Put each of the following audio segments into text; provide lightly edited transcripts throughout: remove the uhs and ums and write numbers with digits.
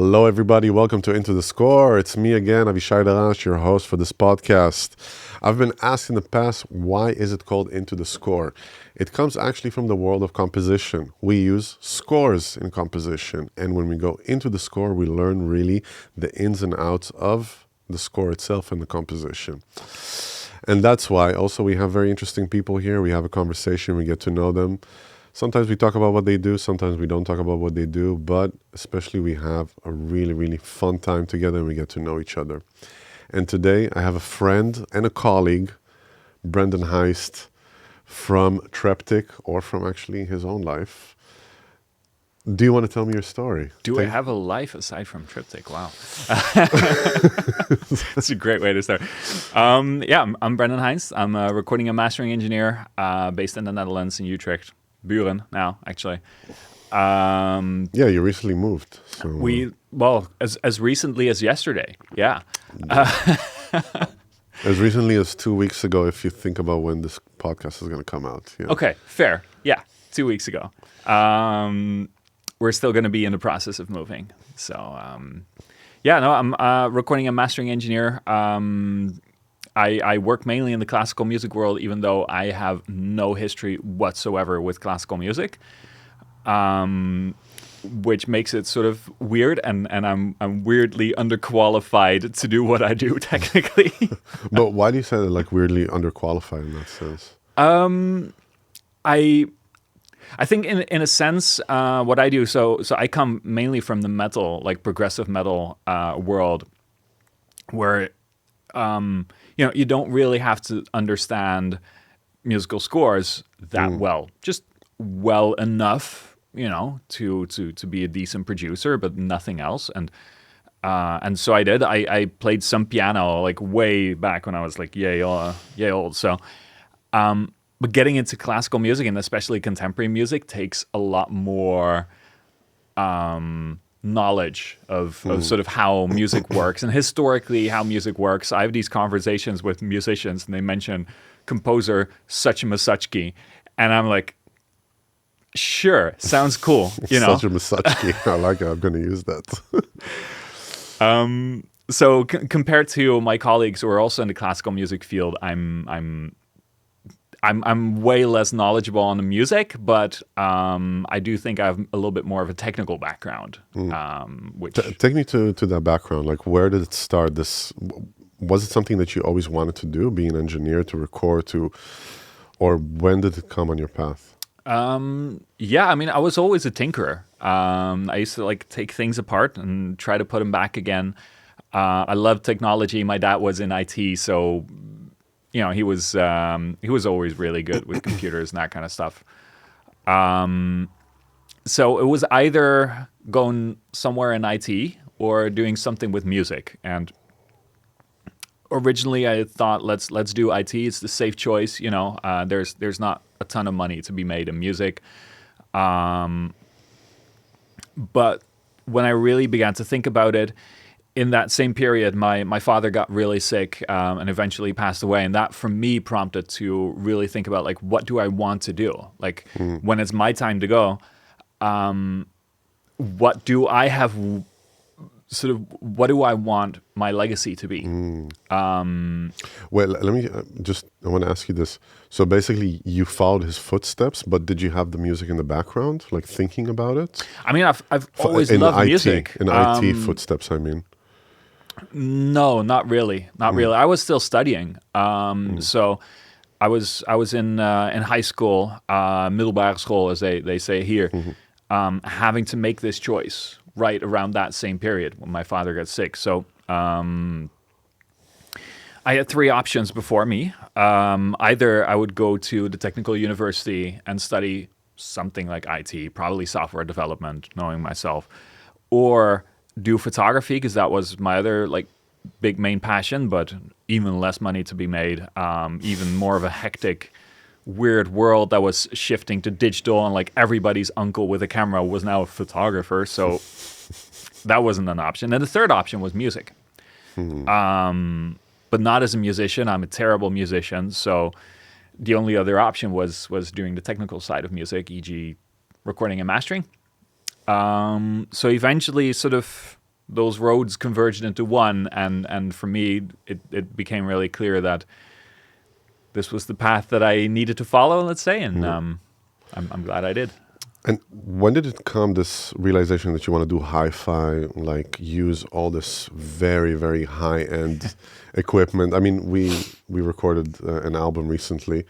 Hello, everybody. Welcome to Into the Score. It's me again, Avishai Darash, your host for this podcast. I've been asked in the past, why is it called Into the Score? It comes actually from the world of composition. We use scores in composition. And when we go into the score, we learn really the ins and outs of the score itself and the composition. And that's why also we have very interesting people here. We have a conversation, we get to know them. Sometimes we talk about what they do, sometimes we don't talk about what they do, but especially we have a really, really fun time together and we get to know each other. And today I have a friend and a colleague, Brendon Heinst, from TRPTK, or from actually his own life. Do you want to tell me your story? I have a life aside from TRPTK? Wow. That's a great way to start. I'm Brendon Heinst. I'm a recording and mastering engineer based in the Netherlands in Utrecht. Buren now, actually. You recently moved. So. As recently as yesterday, yeah. As recently as 2 weeks ago, if you think about when this podcast is going to come out. Yeah. Okay, fair. Yeah, 2 weeks ago. We're still going to be in the process of moving. So, I'm a recording and mastering engineer. I work mainly in the classical music world, even though I have no history whatsoever with classical music, which makes it sort of weird, and I'm weirdly underqualified to do what I do technically. But why do you say that, like, weirdly underqualified in that sense? I think in a sense, what I do, so I come mainly from the metal, like progressive metal world, where you don't really have to understand musical scores that well, just well enough, to be a decent producer, but nothing else. And so I did. I played some piano like way back when I was like yay old. So, but getting into classical music and especially contemporary music takes a lot more knowledge of sort of how music works and historically how music works. I have these conversations with musicians and they mention composer such and Masachki, and I'm like, sure, sounds cool. Such a Masachki. I like it. I'm going to use that. So compared to my colleagues who are also in the classical music field, I'm way less knowledgeable on the music, but I do think I have a little bit more of a technical background. Which take me to that background. Like, where did it start? Was it something that you always wanted to do, being an engineer, to record, or when did it come on your path? I was always a tinkerer. I used to like take things apart and try to put them back again. I love technology. My dad was in IT, so he was always really good with computers and that kind of stuff. So it was either going somewhere in IT or doing something with music. And originally I thought, let's do IT. It's the safe choice. There's not a ton of money to be made in music. But when I really began to think about it, in that same period, my father got really sick and eventually passed away. And that, for me, prompted to really think about, like, what do I want to do? Like, when it's my time to go, what do I have, what do I want my legacy to be? Well, let me I want to ask you this. So basically, you followed his footsteps, but did you have the music in the background, like thinking about it? I mean, I've always loved music. In IT footsteps, I mean. No, not really. Not really. I was still studying. So I was in high school, middelbare school, as they say here, having to make this choice right around that same period when my father got sick. So I had three options before me. Either I would go to the technical university and study something like IT, probably software development, knowing myself, or do photography, because that was my other like big main passion, but even less money to be made, even more of a hectic, weird world that was shifting to digital, and like everybody's uncle with a camera was now a photographer, so that wasn't an option. And the third option was music, but not as a musician. I'm a terrible musician, so the only other option was doing the technical side of music, e.g. recording and mastering. So eventually, sort of those roads converged into one, and for me, it became really clear that this was the path that I needed to follow, let's say, and I'm glad I did. And when did it come, this realization that you want to do hi-fi, like use all this very, very high-end equipment? I mean, we recorded an album recently,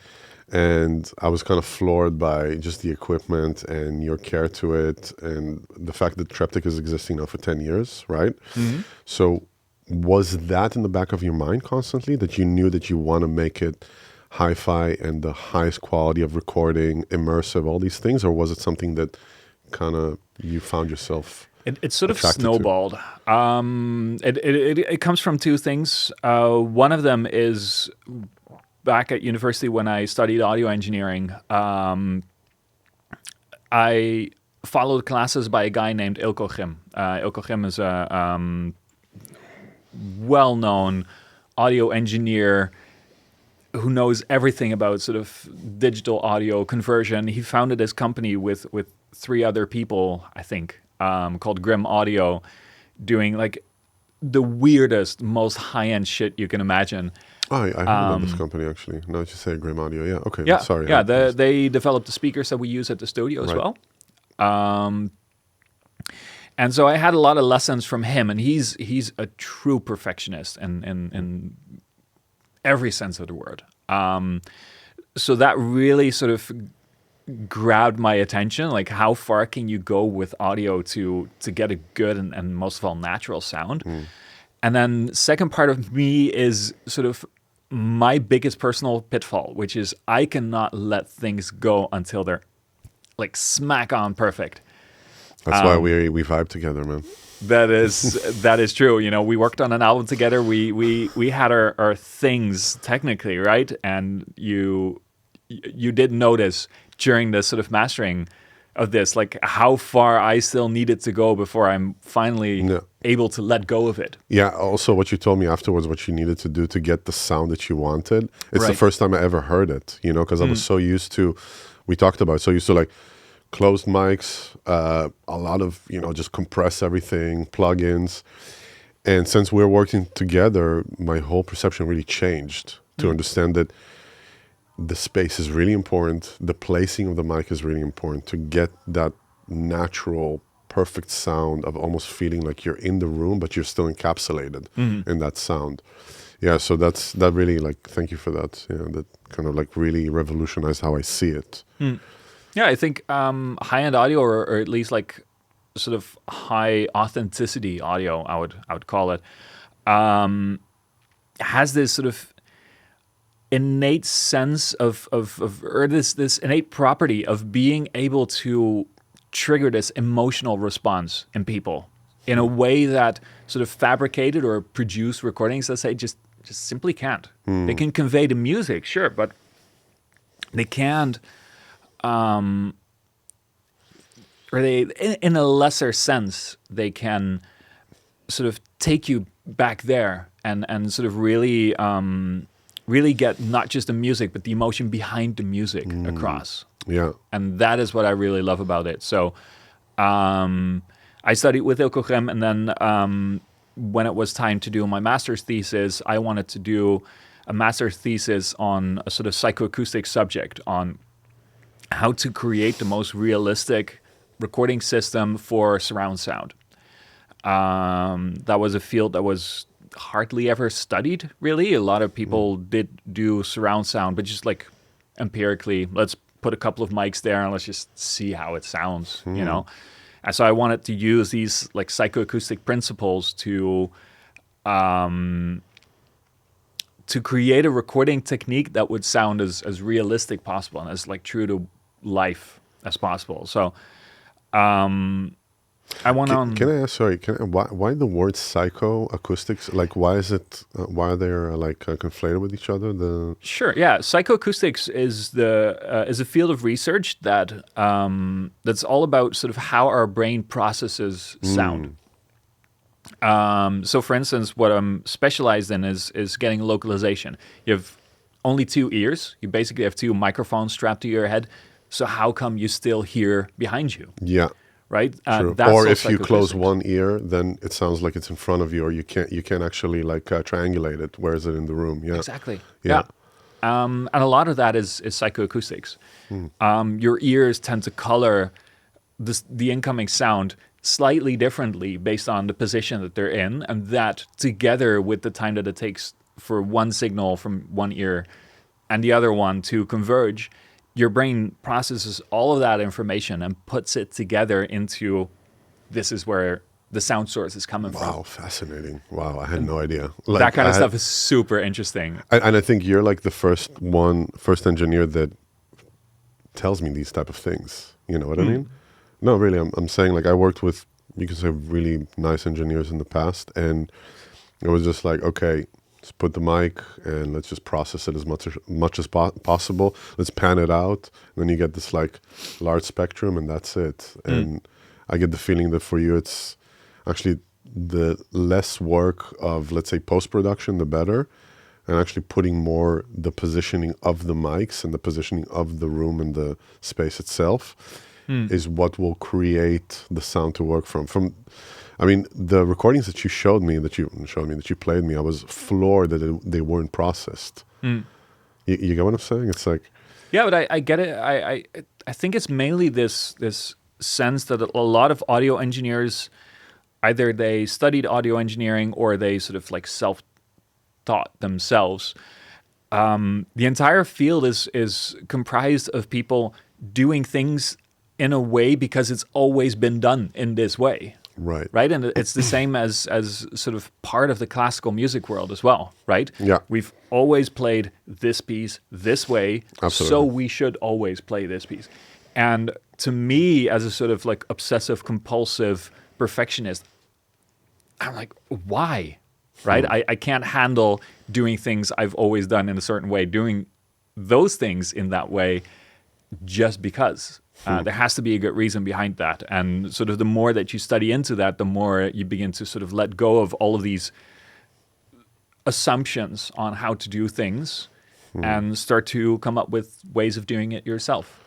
and I was kind of floored by just the equipment and your care to it, and the fact that TRPTK is existing now for 10 years, right? Mm-hmm. So was that in the back of your mind constantly, that you knew that you want to make it hi-fi and the highest quality of recording, immersive, all these things, or was it something that kind of you found yourself It sort of attracted to? snowballed. It comes from two things. One of them is back at university when I studied audio engineering. I followed classes by a guy named Ilko Grim. Ilko Grim is a well-known audio engineer who knows everything about sort of digital audio conversion. He founded his company with 3 other people, I think, called Grim Audio, doing like the weirdest, most high-end shit you can imagine. Oh, I heard about this company actually. Now that you say Grim Audio, yeah, okay, Yeah, sorry. yeah. They developed the speakers that we use at the studio as well. And so I had a lot of lessons from him, and he's a true perfectionist in every sense of the word. So that really sort of grabbed my attention. Like, how far can you go with audio to get a good and most of all natural sound? And then second part of me is sort of my biggest personal pitfall, which is I cannot let things go until they're like smack on perfect. That's why we vibe together, man. That is true. You know, we worked on an album together. We had our things technically, right? And you did notice during the sort of mastering of this, like how far I still needed to go before I'm finally able to let go of it. Yeah, also what you told me afterwards, what you needed to do to get the sound that you wanted. It's the first time I ever heard it, you know, because I was so used to, we talked about, so used to like closed mics, a lot of, you know, just compress everything, plugins. And since we're working together, my whole perception really changed to understand that the space is really important. The placing of the mic is really important to get that natural, perfect sound of almost feeling like you're in the room, but you're still encapsulated in that sound. Yeah, so that really, like, thank you for that. Yeah, that kind of like really revolutionized how I see it. Yeah, I think high-end audio, or at least like sort of high authenticity audio, I would call it, has this sort of innate sense of or this innate property of being able to trigger this emotional response in people in a way that sort of fabricated or produced recordings, let's say, just simply can't. They can convey the music, sure, but they can't, or they, in a lesser sense, they can sort of take you back there and sort of really really get not just the music, but the emotion behind the music across. Yeah. And that is what I really love about it. So I studied with Ilko Grim, and then when it was time to do my master's thesis, I wanted to do a master's thesis on a sort of psychoacoustic subject, on how to create the most realistic recording system for surround sound. That was a field that was hardly ever studied, really. A lot of people did do surround sound, but just like empirically, let's put a couple of mics there and let's just see how it sounds, you know? And so I wanted to use these like psychoacoustic principles to create a recording technique that would sound as realistic possible and as like true to life as possible. So I went on. Can I ask? Sorry, why the word psychoacoustics? Like, why is it? Why are they conflated with each other? Sure, yeah. Psychoacoustics is a field of research that that's all about sort of how our brain processes sound. So, for instance, what I'm specialized in is getting localization. You have only 2 ears. You basically have 2 microphones strapped to your head. So how come you still hear behind you? Yeah. right? True. That's Or all if you close psychoacoustics. one ear, then it sounds like it's in front of you, or you can't actually like triangulate it. Where is it in the room? Yeah. Exactly. Yeah. Yeah. And a lot of that is psychoacoustics. Hmm. Your ears tend to color the incoming sound slightly differently based on the position that they're in, and that together with the time that it takes for one signal from one ear and the other one to converge, your brain processes all of that information and puts it together into this is where the sound source is coming from. Wow, fascinating. Wow, I had no idea. That kind I of had- stuff is super interesting. and I think you're like the first engineer that tells me these type of things. You know what I mean? No, really, I'm saying like I worked with, you can say, really nice engineers in the past, and it was just like, okay, let's put the mic and let's just process it as much as possible. Let's pan it out, and then you get this like large spectrum, and that's it. And I get the feeling that for you, it's actually the less work of, let's say, post-production, the better, and actually putting more the positioning of the mics and the positioning of the room and the space itself is what will create the sound to work from. I mean, the recordings that you that you played me, I was floored that they weren't processed. You get what I'm saying? It's like, Yeah, but I get it. I think it's mainly this sense that a lot of audio engineers, either they studied audio engineering or they sort of like self-taught themselves. The entire field is comprised of people doing things in a way because it's always been done in this way. right. And it's the same as sort of part of the classical music world as well, right? Yeah. We've always played this piece this way, Absolutely. so we should always play this piece. And to me, as a sort of like obsessive compulsive perfectionist, I'm like, why? Right? I can't handle doing things I've always done in a certain way, doing those things in that way just because. There has to be a good reason behind that. And sort of the more that you study into that, the more you begin to sort of let go of all of these assumptions on how to do things and start to come up with ways of doing it yourself.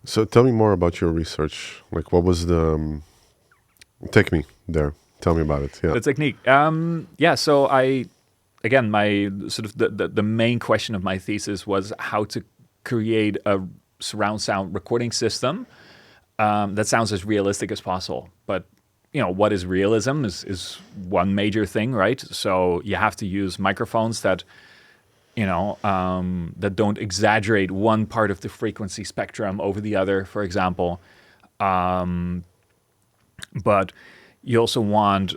So tell me more about your research. Like, what was the... take me there. Tell me about it. Yeah. The technique. So my sort of the main question of my thesis was how to create a surround sound recording system that sounds as realistic as possible. But what is realism is one major thing, right? So you have to use microphones that that don't exaggerate one part of the frequency spectrum over the other, for example. But you also want,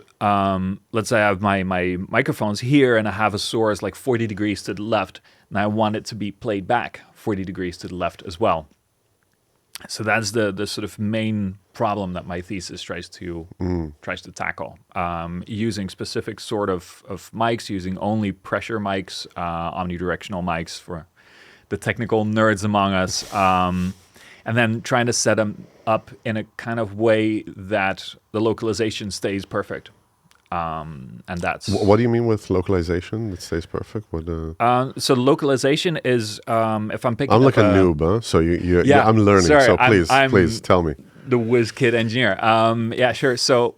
let's say I have my microphones here and I have a source like 40 degrees to the left, and I want it to be played back 40 degrees to the left as well. So that's the sort of main problem that my thesis tries to tackle. Using specific sort of mics, using only pressure mics, omnidirectional mics for the technical nerds among us, and then trying to set them up in a kind of way that the localization stays perfect. And that's... What do you mean with localization? It stays perfect? What? So localization is, if I'm picking I'm up like a noob, huh? So Yeah, I'm learning. sorry, so I'm please tell me. the whiz kid engineer. Yeah, sure. So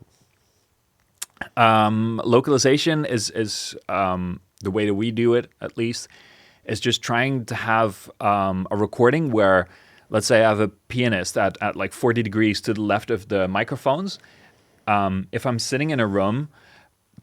localization is the way that we do it, at least, is just trying to have a recording where, let's say I have a pianist at like 40 degrees to the left of the microphones. If I'm sitting in a room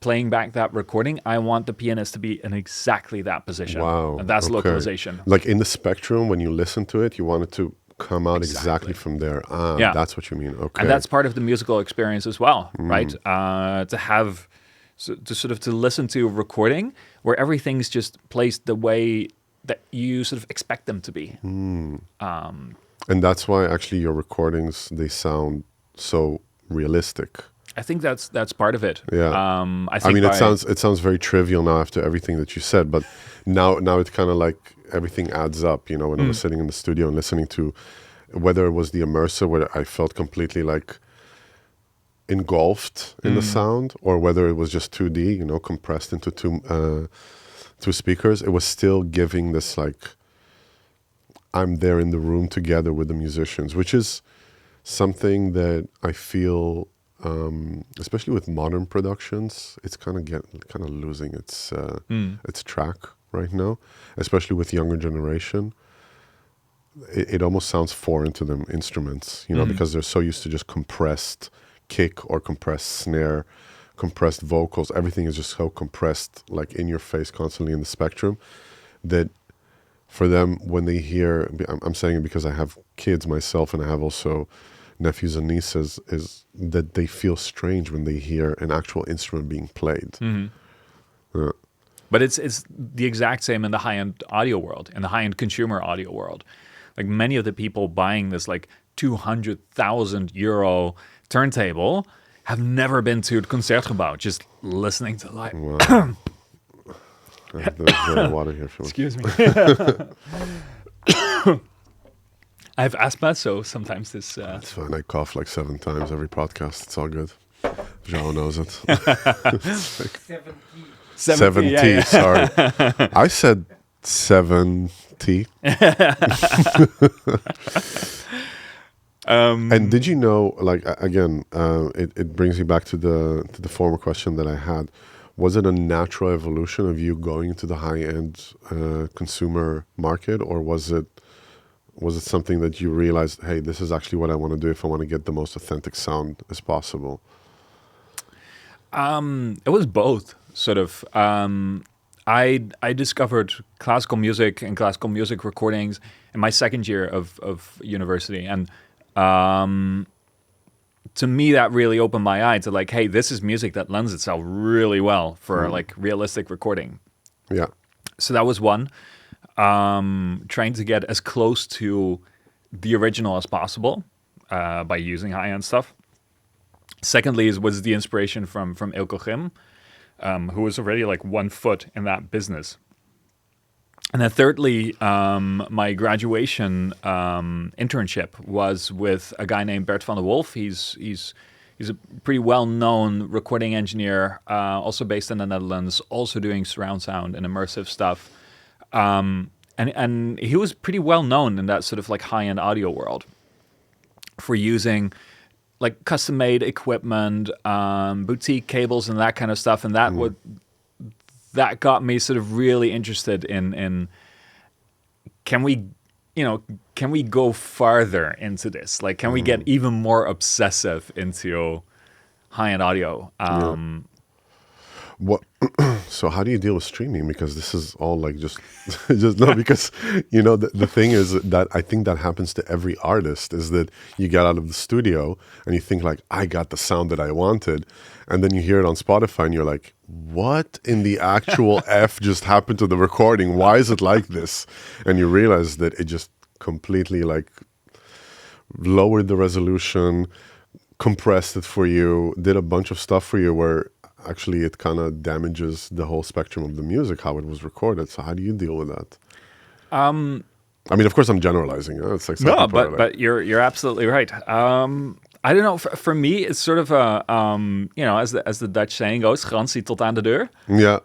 playing back that recording, I want the pianist to be in exactly that position. Wow. And that's okay. localization. Like in the spectrum, when you listen to it, you want it to come out exactly from there. Yeah. That's what you mean. Okay. And that's part of the musical experience as well, right? To have, to listen to a recording where everything's just placed the way that you sort of expect them to be. And that's why actually your recordings, they sound so realistic. I think that's part of it. Yeah. I mean, it sounds very trivial now after everything that you said, but now it kind of like everything adds up. When I was sitting in the studio and listening to, whether it was the immersive where I felt completely like engulfed in the sound, or whether it was just 2D, compressed into two speakers, it was still giving this like, I'm there in the room together with the musicians, which is something that I feel, especially with modern productions, it's kind of losing its track right now, especially with younger generation. It almost sounds foreign to them instruments, because they're so used to just compressed kick or compressed snare, compressed vocals. Everything is just so compressed, like in your face, constantly in the spectrum, that for them, when they hear, I'm saying it because I have kids myself and I have also nephews and nieces, is that they feel strange when they hear an actual instrument being played. Yeah. But it's the exact same in the high-end audio world, in the high-end consumer audio world. Like many of the people buying this like 200,000 euro turntable have never been to the Concertgebouw, just listening to live. Wow. There's water here. Excuse me. I have asthma, so sometimes this... It's fine. I cough like 7 times every podcast. It's all good. João knows it. 70, yeah. Sorry. I said 70. And did you know, like, again, it brings me back to the former question that I had. Was it a natural evolution of you going into the high-end consumer market, or was it something that you realized, hey, this is actually what I want to do if I want to get the most authentic sound as possible? It was both, sort of. I discovered classical music and classical music recordings in my second year of university, and to me that really opened my eye to like, hey, this is music that lends itself really well for like realistic recording. Yeah. So that was one. Trying to get as close to the original as possible by using high-end stuff. Secondly, was the inspiration from Ilko Grim, who was already like 1 foot in that business. And then thirdly, my graduation internship was with a guy named Bert van der Wolf. He's a pretty well-known recording engineer, also based in the Netherlands, also doing surround sound and immersive stuff. And he was pretty well known in that sort of like high-end audio world for using like custom-made equipment, boutique cables and that kind of stuff. And that got me sort of really interested in can we go farther into this? Like, can we get even more obsessive into high-end audio? What? So how do you deal with streaming? Because this is all like just no. Because the thing is that I think that happens to every artist, is that you get out of the studio and you think like, I got the sound that I wanted, and then you hear it on Spotify and you're like, what in the actual F just happened to the recording? Why is it like this? And you realize that it just completely like lowered the resolution, compressed it for you, did a bunch of stuff for you where actually it kind of damages the whole spectrum of the music, how it was recorded. So how do you deal with that? I mean, of course, I'm generalizing. It's like no, but you're absolutely right. I don't know. For me, it's sort of a as the Dutch saying goes, garantie tot aan de deur,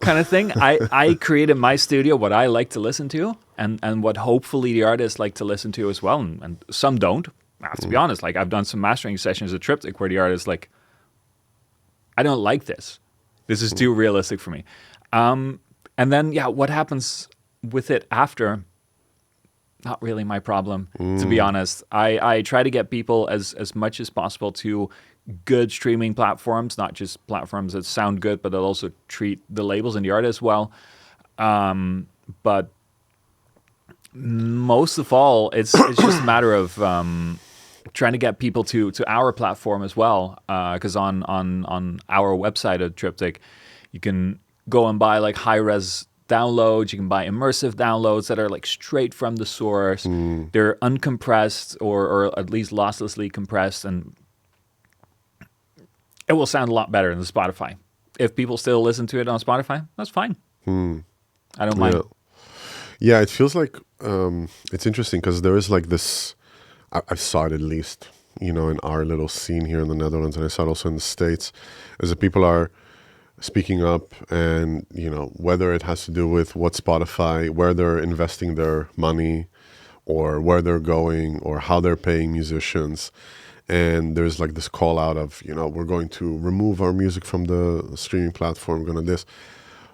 kind of thing. I created my studio what I like to listen to, and what hopefully the artists like to listen to as well, and some don't. I have to be honest. Like, I've done some mastering sessions at Triptych where the artist like, I don't like this. This is too realistic for me. And then, what happens with it after? Not really my problem, to be honest. I try to get people as much as possible to good streaming platforms, not just platforms that sound good, but that also treat the labels and the artists well. But most of all, it's just a matter of trying to get people to our platform as well. Because on our website at Triptych, you can go and buy like high-res downloads. You can buy immersive downloads that are like straight from the source. They're uncompressed or at least losslessly compressed, and it will sound a lot better than Spotify. If people still listen to it on Spotify, that's fine. I don't mind. Yeah, it feels like it's interesting because there is like this. I saw it at least, in our little scene here in the Netherlands, and I saw it also in the States, is that people are speaking up, and whether it has to do with what Spotify, where they're investing their money, or where they're going, or how they're paying musicians, and there's like this call out of, we're going to remove our music from the streaming platform, we're going to this,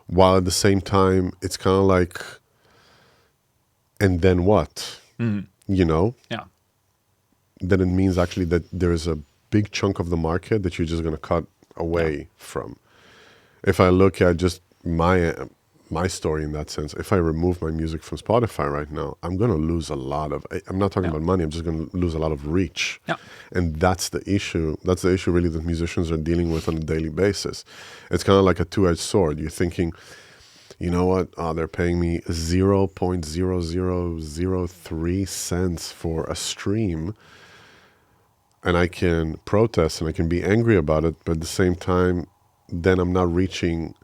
while at the same time it's kind of like, and then what? Yeah. Then it means actually that there's a big chunk of the market that you're just going to cut away from. If I look at just my story in that sense, if I remove my music from Spotify right now, I'm going to lose a lot of, I'm not talking about money, I'm just going to lose a lot of reach. Yeah. And that's the issue. That's the issue really that musicians are dealing with on a daily basis. It's kind of like a two-edged sword. You're thinking, you know what? They're paying me 0.0003 cents for a stream, and I can protest and I can be angry about it, but at the same time, then I'm not reaching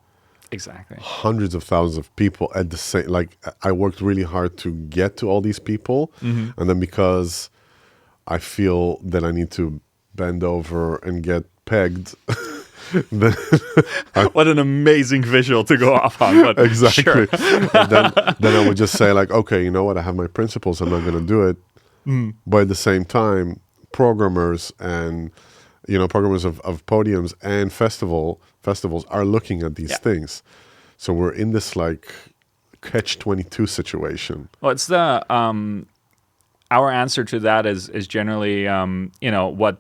Exactly. hundreds of thousands of people at the same. Like, I worked really hard to get to all these people, and then because I feel that I need to bend over and get pegged. Then What an amazing visual to go off on. But exactly. Sure. then I would just say like, okay, you know what? I have my principles. I'm not going to do it. But at the same time, programmers and programmers of podiums and festivals are looking at these things. So we're in this like catch-22 situation. Well, it's the our answer to that is generally what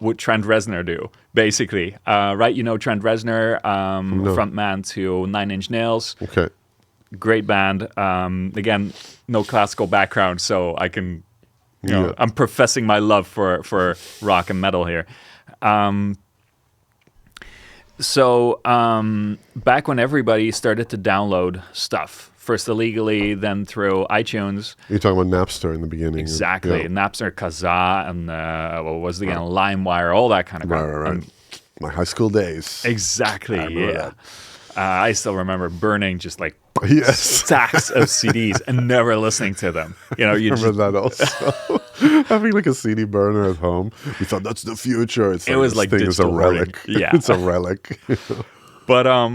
would Trent Reznor do, basically, right? Trent Reznor, frontman to Nine Inch Nails. Okay. Great band. Again, no classical background, so I can, I'm professing my love for rock and metal here. So back when everybody started to download stuff, first illegally, then through iTunes. You're talking about Napster in the beginning. Exactly. Napster, Kazaa, and what was it again? LimeWire, all that kind of crap. Right. My high school days. Exactly, Yeah. I still remember burning just like Yes. stacks of CDs and never listening to them. You remember that also. Having like a CD burner at home. We thought that's the future. It was like thing is a digital relic. hoarding. Yeah. It's a relic. But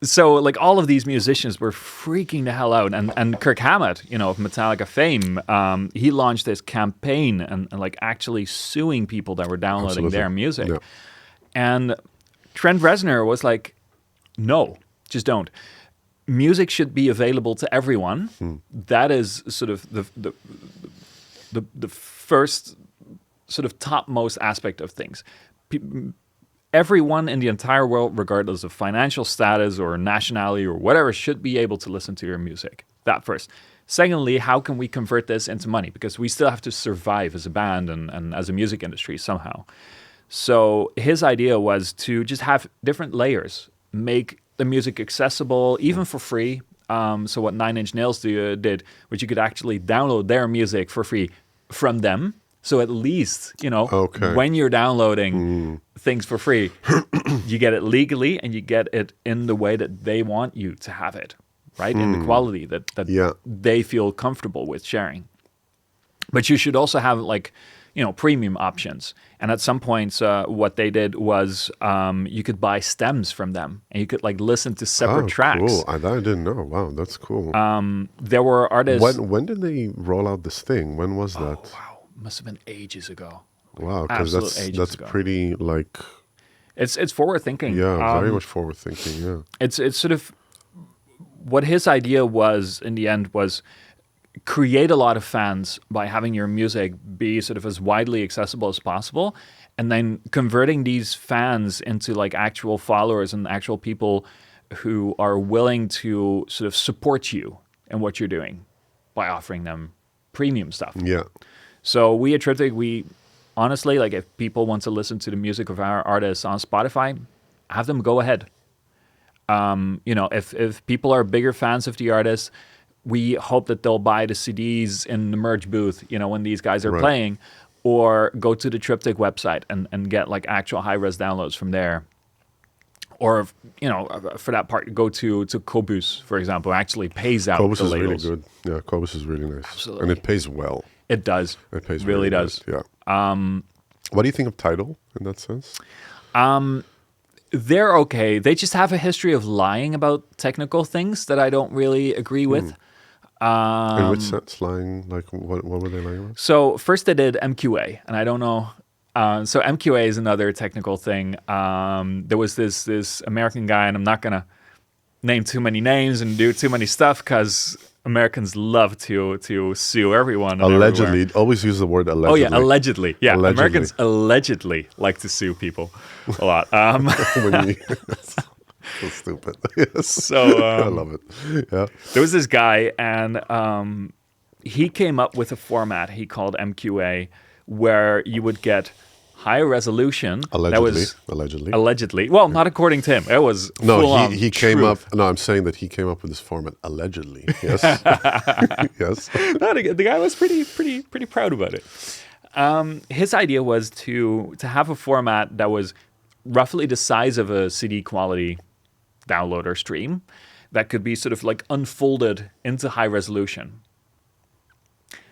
so like all of these musicians were freaking the hell out, and Kirk Hammett, of Metallica fame, he launched this campaign and like actually suing people that were downloading their music. Yeah. And Trent Reznor was like, no, just don't. Music should be available to everyone. That is sort of the first sort of topmost aspect of things. Everyone in the entire world, regardless of financial status or nationality or whatever, should be able to listen to your music. That first. Secondly, how can we convert this into money? Because we still have to survive as a band and as a music industry somehow. So his idea was to just have different layers, make the music accessible, even for free. So what Nine Inch Nails did, which you could actually download their music for free from them. So at least, when you're downloading things for free, you get it legally and you get it in the way that they want you to have it, right? In the quality that they feel comfortable with sharing. But you should also have like, premium options. And at some points, what they did was you could buy stems from them and you could like listen to separate tracks. Cool. I didn't know. Wow, that's cool. There were artists. When did they roll out this thing? When was that? Wow. Must have been ages ago. Wow, because that's pretty like. It's forward thinking. Yeah, very much forward thinking. Yeah, it's sort of what his idea was in the end was create a lot of fans by having your music be sort of as widely accessible as possible, and then converting these fans into like actual followers and actual people who are willing to sort of support you in what you're doing by offering them premium stuff. Yeah. So we at Triptych, we honestly, like if people want to listen to the music of our artists on Spotify, have them go ahead. If people are bigger fans of the artist, we hope that they'll buy the CDs in the merch booth, when these guys are playing, or go to the Triptych website and get like actual high-res downloads from there. Or, for that part, go to Qobuz, for example, who actually pays out Qobuz the is labels. really good. Yeah, Qobuz is really nice. Absolutely. And it pays well. It does. It pays really does. Good. Yeah. What do you think of Tidal in that sense? They're okay. They just have a history of lying about technical things that I don't really agree with. In which sense? Lying? Like, what were they lying about? So first they did MQA, and I don't know So MQA is another technical thing. There was this American guy, and I'm not gonna name too many names and do too many stuff because Americans love to sue everyone. And Allegedly, everywhere. always use the word allegedly. Oh yeah, allegedly. Yeah, Allegedly. Americans allegedly like to sue people a lot. So stupid. Yes. So I love it. Yeah. there was this guy, and he came up with a format he called MQA, where you would get high resolution. Allegedly. Well, not according to him. It was No, full-on he came truth. up. No, I'm saying that he came up with this format allegedly. Yes. Yes. No, the guy was pretty proud about it. His idea was to have a format that was roughly the size of a CD quality download or stream that could be sort of like unfolded into high resolution.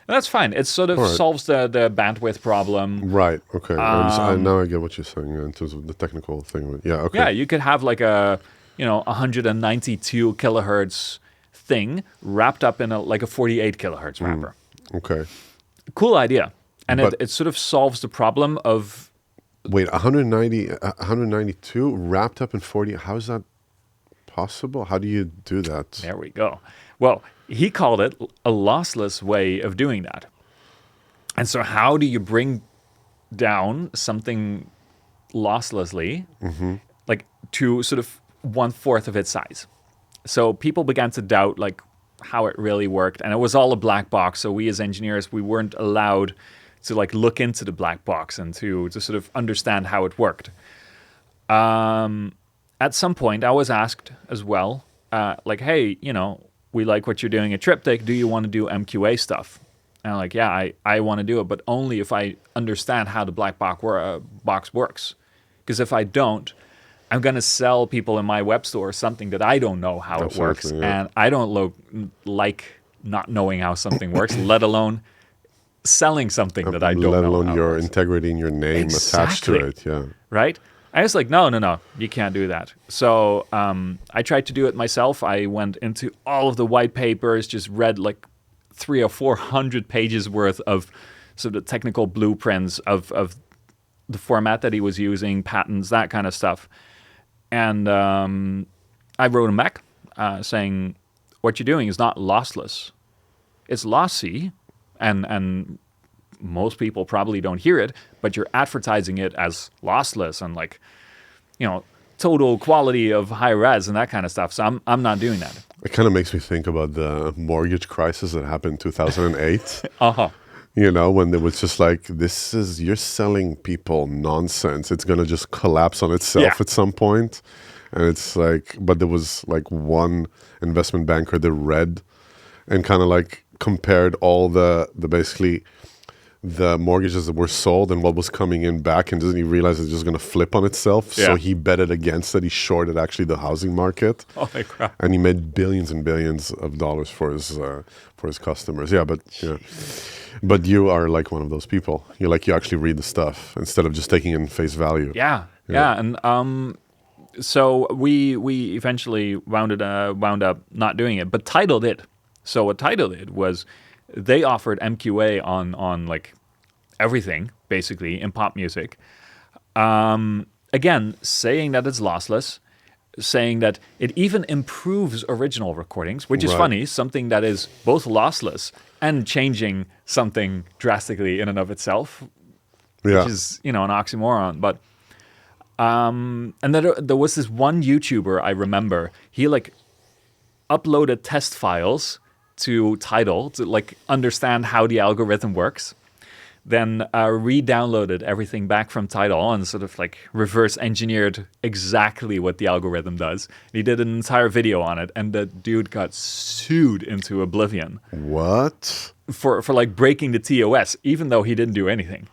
And that's fine. It sort of solves the bandwidth problem. Right. Okay. Now I get what you're saying in terms of the technical thing. Yeah. Okay. Yeah, you could have like a 192 kilohertz thing wrapped up in a 48 kilohertz wrapper. Okay. Cool idea. And But- it sort of solves the problem of... Wait, 192 wrapped up in 40. How is that possible? How do you do that? There we go. Well, he called it a lossless way of doing that. And so how do you bring down something losslessly, like to sort of 1/4 of its size? So people began to doubt like how it really worked. And it was all a black box. So we as engineers, we weren't allowed to like look into the black box and to sort of understand how it worked. At some point, I was asked as well, like, hey, we like what you're doing at Triptych. Do you want to do MQA stuff? And I'm like, yeah, I want to do it, but only if I understand how the black box works. Because if I don't, I'm going to sell people in my web store something that I don't know how it works. Yeah. And I don't like not knowing how something works, let alone selling something that I don't know. Let alone how it your works. integrity and your name attached to it. Yeah. Right? I was like, no, you can't do that. So I tried to do it myself. I went into all of the white papers, just read like 300 or 400 pages worth of sort of technical blueprints of the format that he was using, patents, that kind of stuff. And I wrote him back saying, what you're doing is not lossless. It's lossy, and most people probably don't hear it, but you're advertising it as lossless and like, total quality of high res and that kind of stuff. So I'm not doing that. It kind of makes me think about the mortgage crisis that happened in 2008. When it was just like, you're selling people nonsense. It's going to just collapse on itself at some point. And it's like, but there was like one investment banker that read and kind of like compared all the basically the mortgages that were sold and what was coming in back, and doesn't he realize it's just going to flip on itself? Yeah. So he betted against it. He shorted actually the housing market. Holy crap. And he made billions and billions of dollars for his customers. Yeah, but you are like one of those people. You actually read the stuff instead of just taking it in face value. Yeah. And so we eventually wound up not doing it, but Tidal did. So what Tidal did was they offered MQA on like everything basically in pop music. Again, saying that it's lossless, saying that it even improves original recordings, which is funny, something that is both lossless and changing something drastically in and of itself, which is, an oxymoron. But and then there was this one YouTuber I remember, he like uploaded test files to Tidal to like understand how the algorithm works, then re-downloaded everything back from Tidal and sort of like reverse engineered exactly what the algorithm does. He did an entire video on it, and the dude got sued into oblivion. What? For like breaking the TOS, even though he didn't do anything.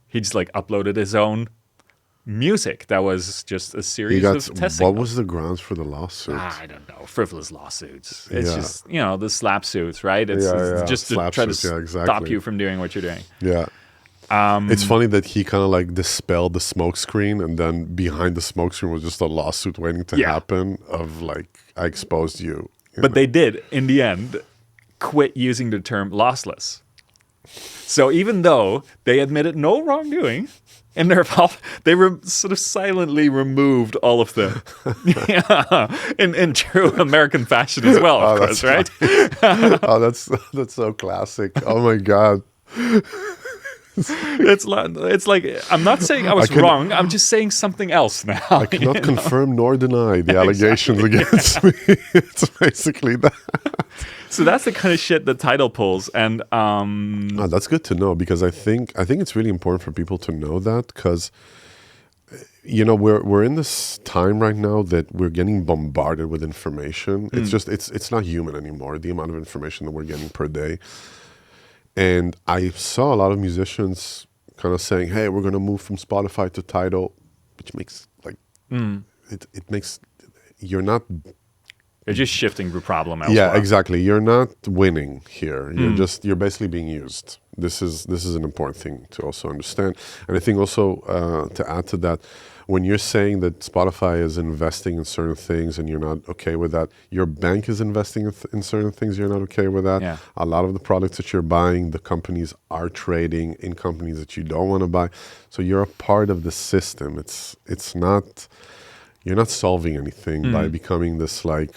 He just like uploaded his own music that was just a series of testing. What was the grounds for the lawsuit? I don't know. Frivolous lawsuits. It's just, the slap suits, right? It's just to slap try to suits, stop you from doing what you're doing. Yeah. It's funny that he kind of like dispelled the smoke screen, and then behind the smoke screen was just a lawsuit waiting to happen of like, I exposed you. But they did, in the end, quit using the term lossless. So even though they admitted no wrongdoing, in their they sort of silently removed all of the in true American fashion as well, of course, right? Oh, that's so classic. Oh my God. It's like I'm not saying I was wrong. I'm just saying something else now. I cannot confirm nor deny the allegations against me. It's basically that. So that's the kind of shit that Tidal pulls, and that's good to know, because I think it's really important for people to know that, because we're in this time right now that we're getting bombarded with information. It's just it's not human anymore, the amount of information that we're getting per day. And I saw a lot of musicians kind of saying, "Hey, we're going to move from Spotify to Tidal," which makes it makes you're not. You're just shifting the problem elsewhere. Yeah, exactly. You're not winning here. You're basically being used. This is an important thing to also understand. And I think also to add to that, when you're saying that Spotify is investing in certain things and you're not okay with that, your bank is investing in certain things you're not okay with that. Yeah. A lot of the products that you're buying, the companies are trading in companies that you don't want to buy. So you're a part of the system. It's not, you're not solving anything by becoming this, like,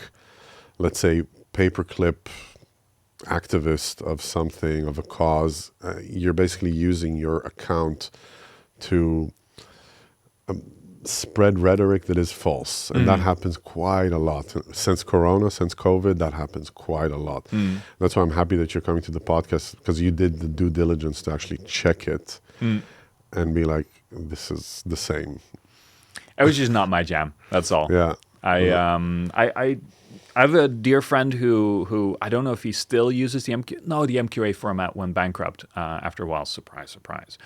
let's say, paperclip activist of something, of a cause. You're basically using your account to spread rhetoric that is false. And that happens quite a lot. Since Corona, since COVID, that happens quite a lot. That's why I'm happy that you're coming to the podcast, because you did the due diligence to actually check it and be like, this is the same. It was just not my jam. That's all. Yeah. I have a dear friend who I don't know if he still uses the MQA format went bankrupt after a while. Surprise, surprise.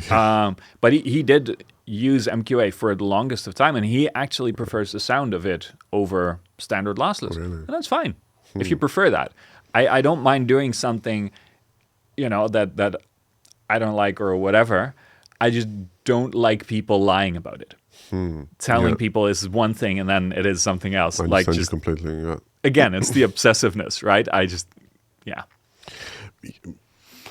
But he did use MQA for the longest of time, and he actually prefers the sound of it over standard lossless. Really? And that's fine if you prefer that. I don't mind doing something, that I don't like or whatever. I just don't like people lying about it. Telling people is one thing and then it is something else. I understand you completely. Yeah. Again, it's the obsessiveness, right?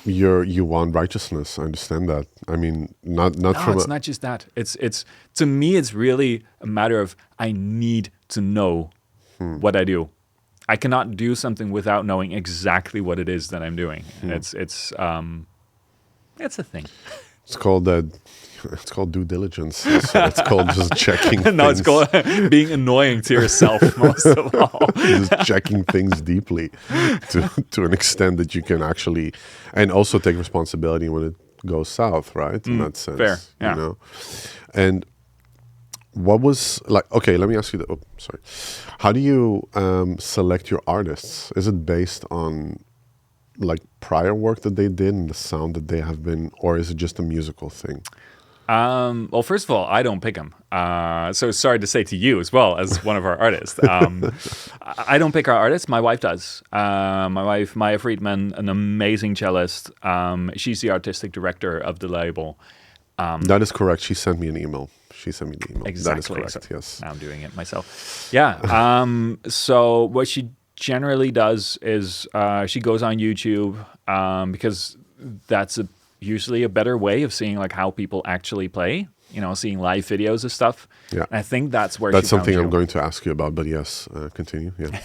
You want righteousness. I understand that. I mean, not from. It's not just that. It's to me, it's really a matter of I need to know what I do. I cannot do something without knowing exactly what it is that I'm doing. It's a thing. It's called It's called due diligence. So it's called just checking. No, it's called being annoying to yourself most of all. Just checking things deeply to an extent that you can actually, and also take responsibility when it goes south, right? In that sense, fair. Yeah. You know. And what was like? Okay, let me ask you that. Oh, sorry. How do you select your artists? Is it based on like prior work that they did and the sound that they have been, or is it just a musical thing? Well, first of all, I don't pick them. So sorry to say to you as well as one of our artists. I don't pick our artists. My wife does. My wife, Maya Fridman, an amazing cellist. She's the artistic director of the label. That is correct. She sent me an email. Exactly. That is correct, so yes. Now I'm doing it myself. Yeah. So what she generally does is she goes on YouTube because that's usually a better way of seeing like how people actually play, seeing live videos of stuff. Yeah. And I think that's where that's something I'm going to ask you about, but yes, continue. Yeah.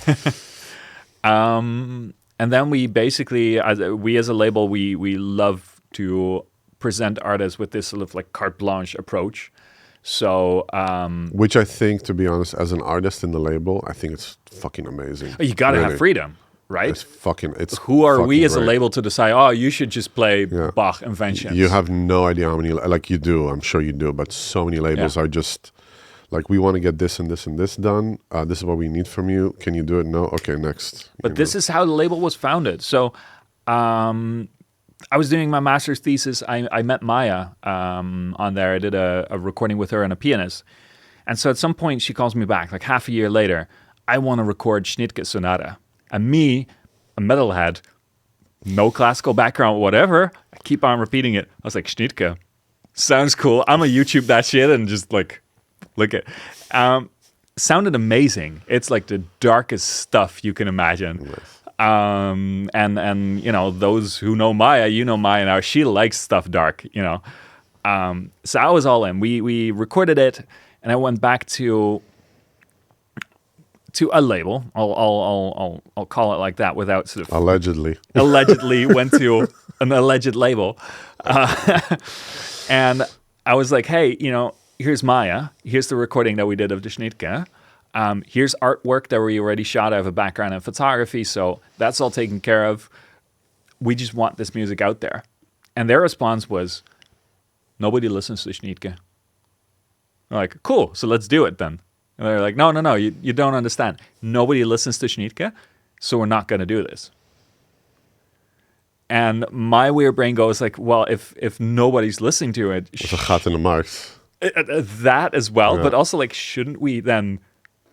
And then we basically, we as a label, we love to present artists with this sort of like carte blanche approach. So, which I think, to be honest, as an artist in the label, I think it's fucking amazing. You got to have freedom. Right? Who are we as a label to decide, you should just play Bach inventions? You have no idea how many, like you do, I'm sure you do, but so many labels are just like, we want to get this and this and this done. This is what we need from you. Can you do it? No? Okay, next. But this is how the label was founded. So I was doing my master's thesis. I met Maya on there. I did a recording with her and a pianist. And so at some point she calls me back, like half a year later, I want to record Schnittke Sonata. And me, a metalhead, no classical background, whatever, I keep on repeating it. I was like, Schnittke, sounds cool. I'm going to YouTube that shit and just like, look at sounded amazing. It's like the darkest stuff you can imagine. Nice. And those who know Maya, Maya now, she likes stuff dark, So I was all in. We recorded it, and I went back to a label. I'll call it like that without sort of allegedly went to an alleged label, and I was like, hey, here's Maya. Here's the recording that we did of the Schnittke. Here's artwork that we already shot. I have a background in photography, so that's all taken care of. We just want this music out there. And their response was, nobody listens to Schnittke. I'm like, cool, so let's do it then. And they're like, no, you don't understand. Nobody listens to Schnittke, so we're not going to do this. And my weird brain goes like, well, if nobody's listening to it... It's a gat in the markt. That as well, but also like, shouldn't we then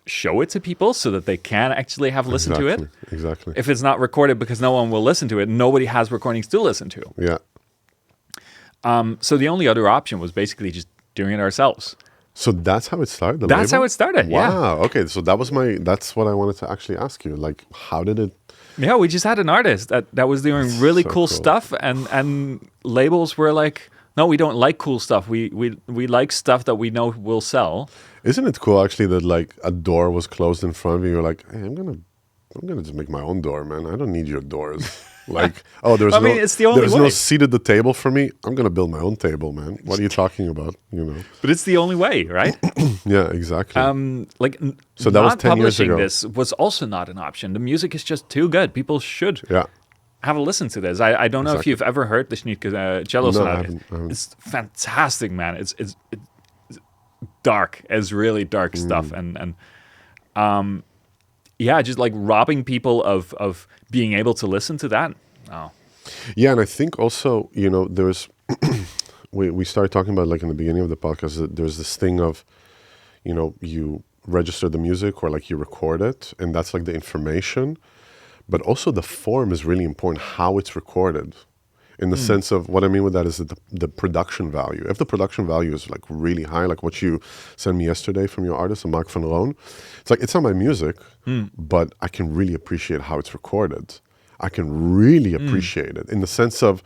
show it to people so that they can actually have listened to it? Exactly. If it's not recorded because no one will listen to it, nobody has recordings to listen to. Yeah. So the only other option was basically just doing it ourselves. So that's how it started? That's how it started, yeah. Wow, okay. So that's what I wanted to actually ask you. Like, how did it... Yeah, we just had an artist that was doing really cool stuff, and labels were like, no, we don't like cool stuff. We like stuff that we know will sell. Isn't it cool actually that like a door was closed in front of you? You're like, hey, I'm gonna just make my own door, man. I don't need your doors. Like, oh, it's the only way. There's no seat at the table for me. I'm gonna build my own table, man. What are you talking about? But it's the only way, right? Yeah, exactly. So that was 10 years publishing ago. this was also not an option. The music is just too good. People should Yeah. have a listen to this. I don't know if you've ever heard the Schnittke cello sonata. I haven't. It's fantastic, man. It's dark. It's really dark stuff, and yeah, just like robbing people of being able to listen to that. Oh, yeah, and I think also there's we started talking about like in the beginning of the podcast that there's this thing of you register the music or like you record it, and that's like the information. But also the form is really important, how it's recorded. In the sense of, what I mean with that is that the production value. If the production value is like really high, like what you sent me yesterday from your artist, Mark van Roon, it's like, it's not my music, but I can really appreciate how it's recorded. I can really appreciate it in the sense of,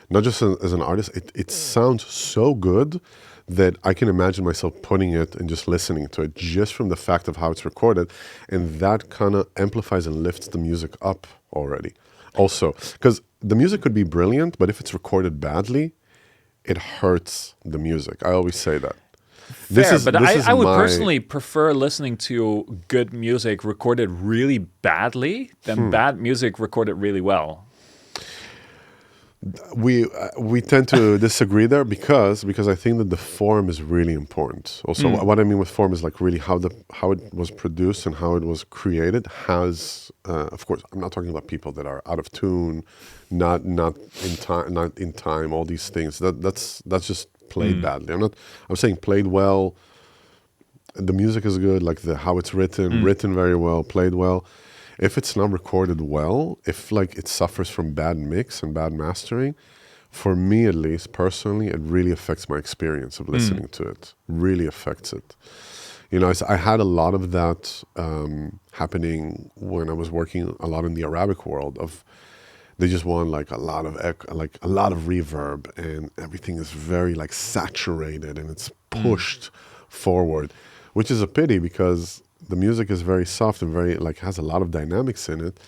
not just as an artist, it sounds so good that I can imagine myself putting it and just listening to it just from the fact of how it's recorded. And that kind of amplifies and lifts the music up already. Also, because the music could be brilliant, but if it's recorded badly, it hurts the music. I always say that. I would personally prefer listening to good music recorded really badly than bad music recorded really well. We tend to disagree there because I think that the form is really important. Also, what I mean with form is like really how it was produced and how it was created has, of course, I'm not talking about people that are out of tune, not in time, all these things. That's just played badly. I'm saying played well. The music is good, like how it's written very well, played well. If it's not recorded well, if like it suffers from bad mix and bad mastering, for me at least personally, it really affects my experience of listening to it. Really affects it. I had a lot of that happening when I was working a lot in the Arabic world. They just want like a lot of reverb, and everything is very like saturated and it's pushed forward, which is a pity because the music is very soft and very like has a lot of dynamics in it,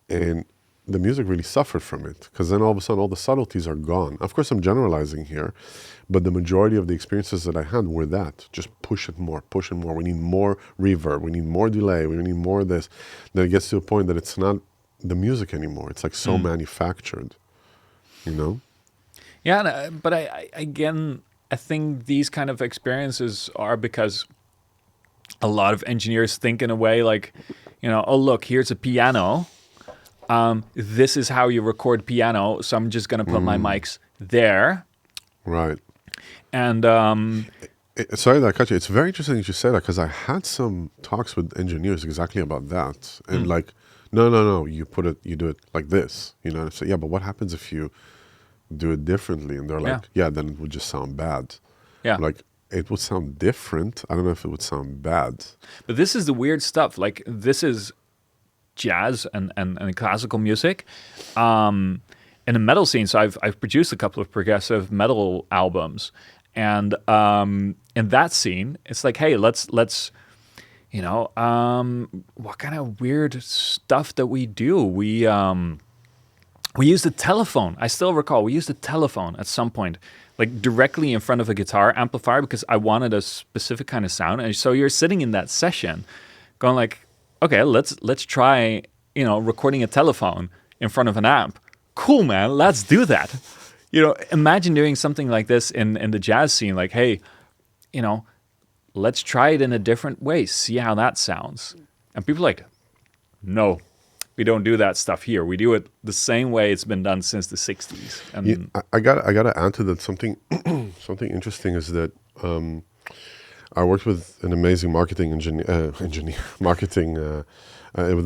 and the music really suffered from it because then all of a sudden all the subtleties are gone. Of course, I'm generalizing here, but the majority of the experiences that I had were that just push it more. We need more reverb. We need more delay. We need more of this. Then it gets to a point that it's not the music anymore. It's like so manufactured, Yeah, but I think these kind of experiences are because a lot of engineers think in a way like, oh, look, here's a piano. This is how you record piano. So I'm just going to put my mics there. Right. And sorry that I cut you. It's very interesting that you say that because I had some talks with engineers exactly about that. And like, no, you do it like this. And I say, yeah, but what happens if you do it differently? And they're like, yeah, then it would just sound bad. Yeah. Like, it would sound different. I don't know if it would sound bad. But this is the weird stuff. Like, this is jazz and classical music. And in the metal scene, so I've produced a couple of progressive metal albums, and in that scene, it's like, hey, let's what kind of weird stuff that we do? We used a telephone. I still recall we used a telephone at some point, like directly in front of a guitar amplifier, because I wanted a specific kind of sound. And so you're sitting in that session, going like, okay, let's try, recording a telephone in front of an amp. Cool, man. Let's do that. Imagine doing something like this in the jazz scene. Like, hey, let's try it in a different way. See how that sounds. And people are like, no, we don't do that stuff here. We do it the same way it's been done since the 60s. And Yeah, I got to add to that something something interesting is that I worked with an amazing marketing with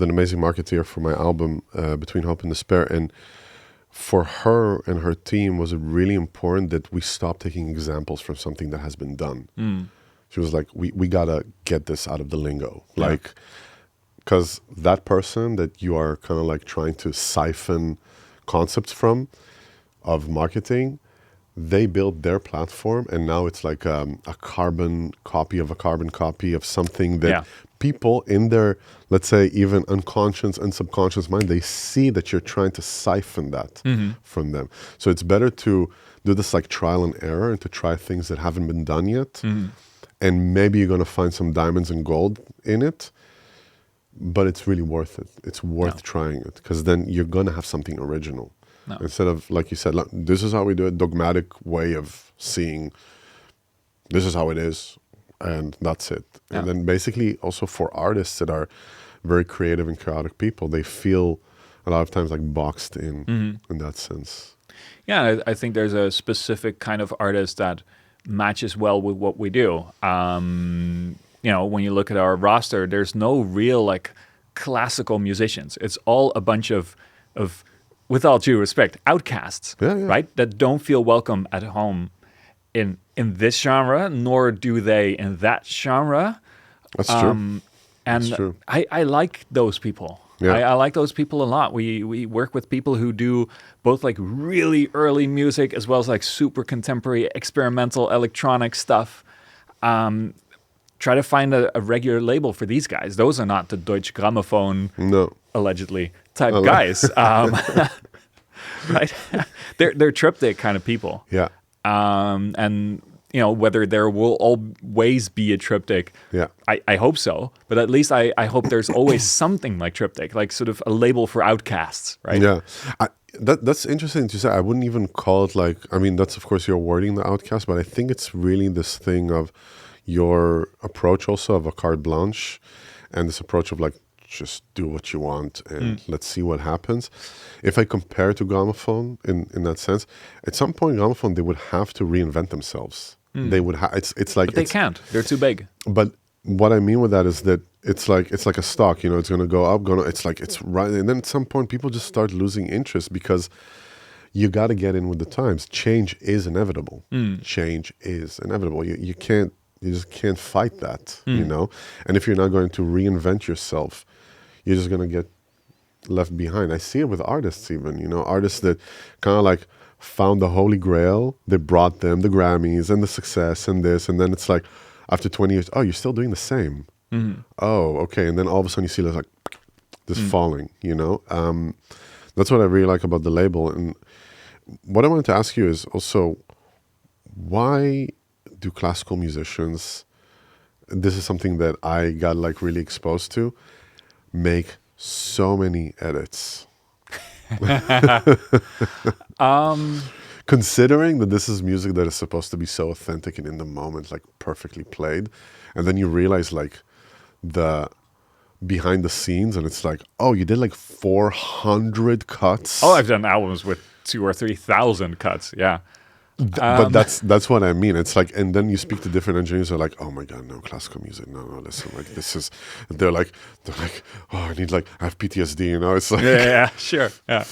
an amazing marketeer for my album Between Hope and Despair, and for her and her team was it really important that we stop taking examples from something that has been done. She was like, we gotta get this out of the lingo, like, because that person that you are kind of like trying to siphon concepts from of marketing, they built their platform, and now it's like a carbon copy of a carbon copy of something that people in their, let's say, even unconscious and subconscious mind, they see that you're trying to siphon that from them. So it's better to do this like trial and error and to try things that haven't been done yet. And maybe you're going to find some diamonds and gold in it, but it's really worth it. It's worth trying it, because then you're going to have something original. Instead of, like you said, like, this is how we do it, dogmatic way of seeing, this is how it is, and that's it. And then basically also for artists that are very creative and chaotic people, they feel a lot of times like boxed in that sense. Yeah, I think there's a specific kind of artist that matches well with what we do. When you look at our roster, there's no real like classical musicians. It's all a bunch of with all due respect, outcasts, right? That don't feel welcome at home in this genre, nor do they in that genre. That's true. And true. I like those people. Yeah. I like those people a lot. We work with people who do both like really early music as well as like super contemporary experimental electronic stuff. Try to find a regular label for these guys. Those are not the Deutsche Grammophon, allegedly, type guys. Right? They're triptych kind of people. Yeah. And whether there will always be a triptych, I hope so. But at least I hope there's always something like triptych, like sort of a label for outcasts, right? Yeah. That's interesting to say. I wouldn't even call it like, I mean, that's of course your wording, the outcast, but I think it's really this thing of your approach also of a carte blanche, and this approach of like, just do what you want and let's see what happens. If I compare to Gramophone in that sense, at some point Gramophone, they would have to reinvent themselves. They would have, it's like, but they can't. They're too big. But what I mean with that is that it's like a stock, it's going to go up, it's right. And then at some point people just start losing interest, because you got to get in with the times. Change is inevitable. Change is inevitable. You just can't fight that, And if you're not going to reinvent yourself, you're just going to get left behind. I see it with artists even, artists that kind of like found the holy grail. They brought them the Grammys and the success and this. And then it's like, after 20 years, oh, you're still doing the same. Oh, okay. And then all of a sudden you see like this falling, That's what I really like about the label. And what I wanted to ask you is also, why do classical musicians, this is something that I got like really exposed to, make so many edits? Considering that this is music that is supposed to be so authentic and in the moment, like perfectly played, and then you realize like the behind the scenes, and it's like, oh, you did like 400 cuts. Oh, I've done albums with 2,000 or 3,000 cuts. Yeah. But that's what I mean. It's like, and then you speak to different engineers, they're like, oh my God, no, classical music, no, listen, like this is, they're like, oh, I need like, I have PTSD, It's like, yeah, sure, yeah.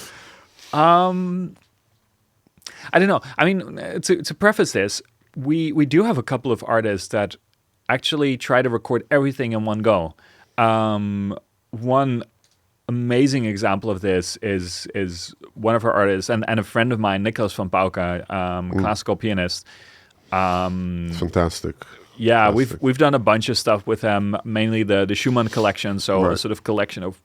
I don't know. I mean, to preface this, we do have a couple of artists that actually try to record everything in one go. One amazing example of this is one of our artists and a friend of mine, Nicholas van Pauke, classical pianist. Fantastic. Yeah, Fantastic. we've done a bunch of stuff with him, mainly the Schumann collection, so a sort of collection of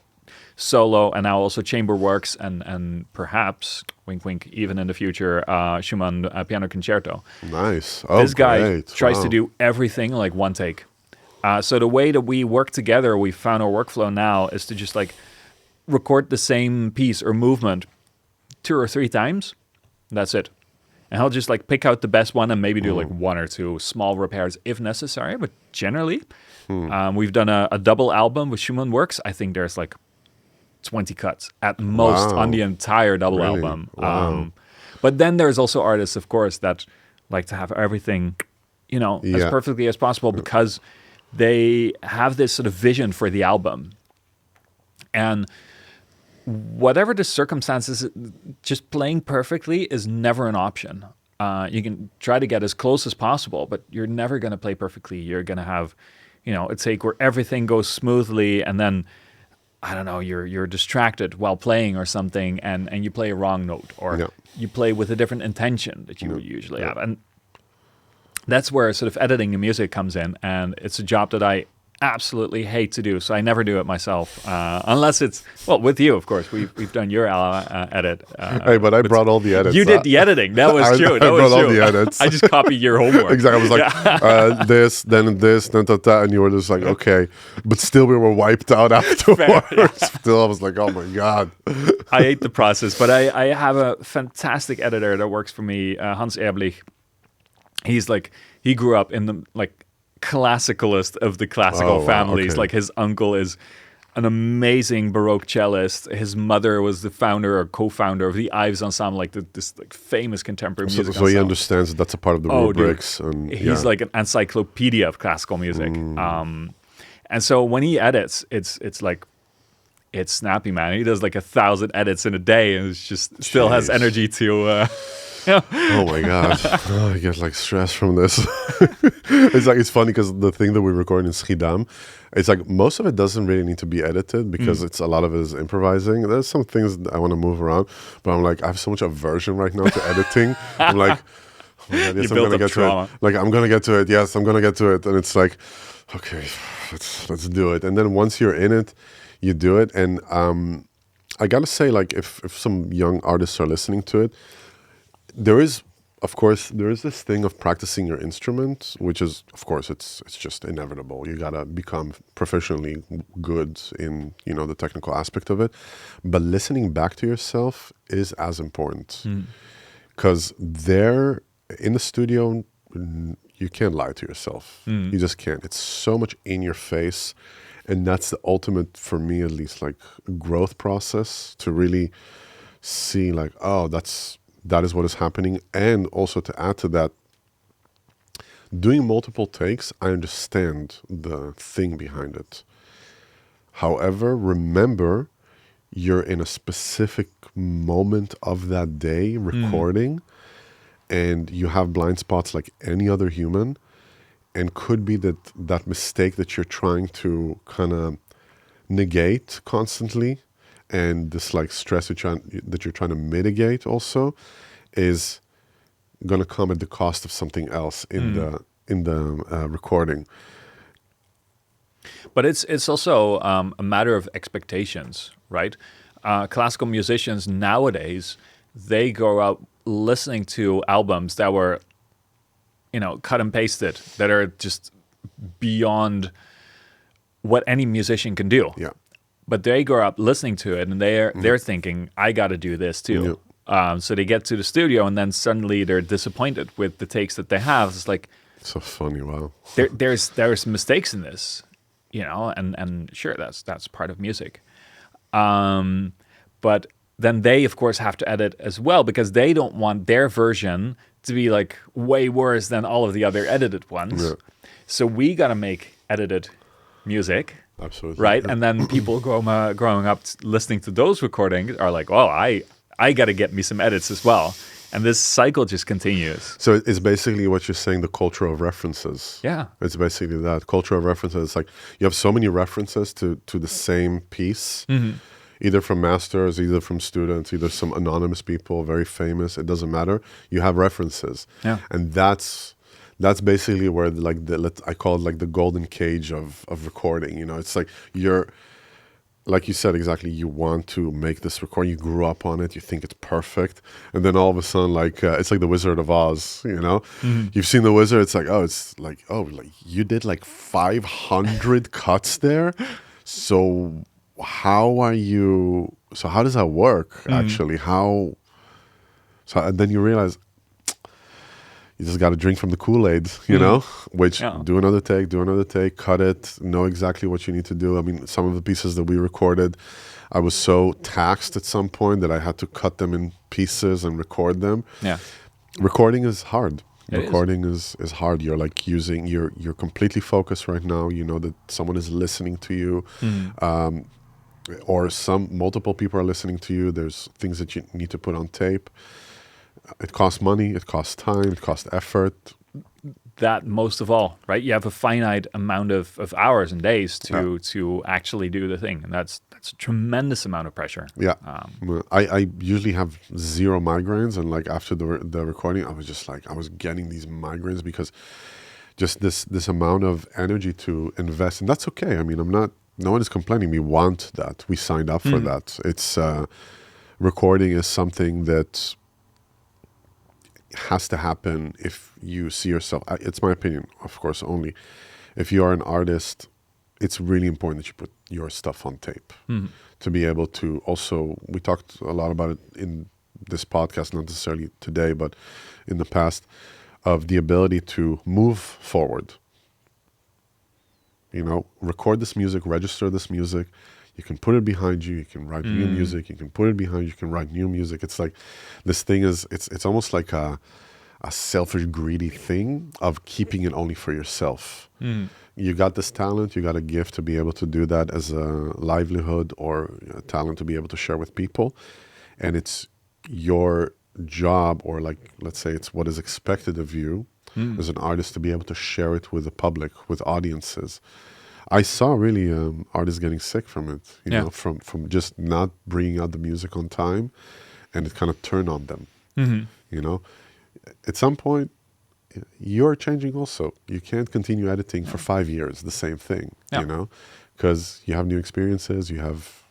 solo and now also chamber works and perhaps, wink wink, even in the future, Schumann piano concerto. Nice. Oh, this guy great. tries Wow. to do everything like one take. So the way that we work together, we found our workflow now is to just like record the same piece or movement 2 or 3 times. That's it. And he'll just like pick out the best one and maybe do like 1 or 2 small repairs if necessary. But generally, we've done a double album with Schumann works. I think there's like 20 cuts at most on the entire double Really? album. Wow. But then there's also artists, of course, that like to have everything, as perfectly as possible because they have this sort of vision for the album. And whatever the circumstances, just playing perfectly is never an option. You can try to get as close as possible, but you're never going to play perfectly. You're going to have, a take where everything goes smoothly, and then, I don't know, you're distracted while playing or something, and you play a wrong note, or you play with a different intention that you would usually have. And that's where sort of editing the music comes in, and it's a job that I absolutely hate to do, so I never do it myself, unless it's with you, of course. We've done your edit. Hey, but I brought all the edits. You did the editing. That was true. I brought all the edits. I just copied your homework. Exactly. I was like, this, then that, and you were just like, okay. But still, we were wiped out afterwards. Still, I was like, oh my God. I hate the process, but I have a fantastic editor that works for me, Hans Erblich. He's like, he grew up in the classicalist of the classical families. Okay. Like his uncle is an amazing Baroque cellist. His mother was the founder or co-founder of the Ives Ensemble, like this famous contemporary music So ensemble. he understands that that's a part of the rubrics. And he's like an encyclopedia of classical music. And so when he edits, it's snappy, man. He does like 1,000 edits in a day, and it's just still has energy to. Oh my God. I get like stress from this. It's funny because the thing that we record in Schiedam, it's like most of it doesn't really need to be edited because it's a lot of it is improvising. There's some things that I want to move around, but I'm like, I have so much aversion right now to editing. I'm like, oh my God, yes, I'm gonna get to it. Like, I'm gonna get to it. Yes, I'm gonna get to it. And it's like, okay, let's do it. And then once you're in it, you do it. And I gotta say, like, if some young artists are listening to it, there is this thing of practicing your instrument, which is, of course, it's just inevitable. You gotta become professionally good in, the technical aspect of it. But listening back to yourself is as important. Because there, in the studio, you can't lie to yourself. You just can't. It's so much in your face. And that's the ultimate, for me at least, like, growth process to really see, like, oh, that is what is happening. And also to add to that, doing multiple takes, I understand the thing behind it. However, remember, you're in a specific moment of that day recording, and you have blind spots like any other human, and could be that mistake that you're trying to kind of negate constantly, and this like stress that you're trying to mitigate also is going to come at the cost of something else in the recording. But it's also a matter of expectations, right? Classical musicians nowadays, they grow up listening to albums that were, cut and pasted, that are just beyond what any musician can do. Yeah. But they grow up listening to it, and they're thinking, I got to do this too. So they get to the studio, and then suddenly they're disappointed with the takes that they have. It's like, so funny. Wow. There's mistakes in this, and sure, that's part of music. But then they, of course, have to edit as well, because they don't want their version to be like way worse than all of the other edited ones. Yeah. So we got to make edited music. Absolutely. Right? And then people growing up listening to those recordings are like, oh, I got to get me some edits as well. And this cycle just continues. So it's basically what you're saying, the culture of references. Yeah. It's basically that. Culture of references. It's like you have so many references to the same piece. either from masters, either from students, either some anonymous people, very famous. It doesn't matter. You have references, Yeah. and that's basically where I call it like the golden cage of recording. You know, it's like you're. Like you said, exactly, you want to make this recording, you grew up on it, you think it's perfect, and then all of a sudden, like, it's like the Wizard of Oz, you know? You've seen the Wizard, it's like, you did like 500 cuts there? So how does that work, actually? And then you realize, you just got to drink from the Kool-Aid, you know, which do another take, cut it, know exactly what you need to do. I mean, some of the pieces that we recorded, I was so taxed at some point that I had to cut them in pieces and record them. Yeah. Recording is hard. Recording is hard. You're like you're completely focused right now. You know that someone is listening to you. Or multiple people are listening to you. There's things that you need to put on tape. It costs money, it costs time, it costs effort. That most of all, right? You have a finite amount of hours and days to actually do the thing. And that's a tremendous amount of pressure. Yeah. I usually have zero migraines. And like after the recording, I was just like, I was getting these migraines because just this amount of energy to invest. And that's okay. I mean, no one is complaining. We want that. We signed up for that. It's recording is something that has to happen if you see yourself. It's my opinion, of course, only. If you are an artist, it's really important that you put your stuff on tape to be able to also, we talked a lot about it in this podcast, not necessarily today, but in the past, of the ability to move forward. You know, record this music, register this music. You can put it behind you. You can write new music. You can put it behind you. You can write new music. It's like this thing is. It's almost like a selfish, greedy thing of keeping it only for yourself. You got this talent. You got a gift to be able to do that as a livelihood, or a talent to be able to share with people, and it's your job, or like let's say it's what is expected of you as an artist to be able to share it with the public, with audiences. I saw really artists getting sick from it, you know, from just not bringing out the music on time, and it kind of turned on them. You know, at some point, you're changing also. You can't continue editing for 5 years, the same thing, you know, because you have new experiences, you have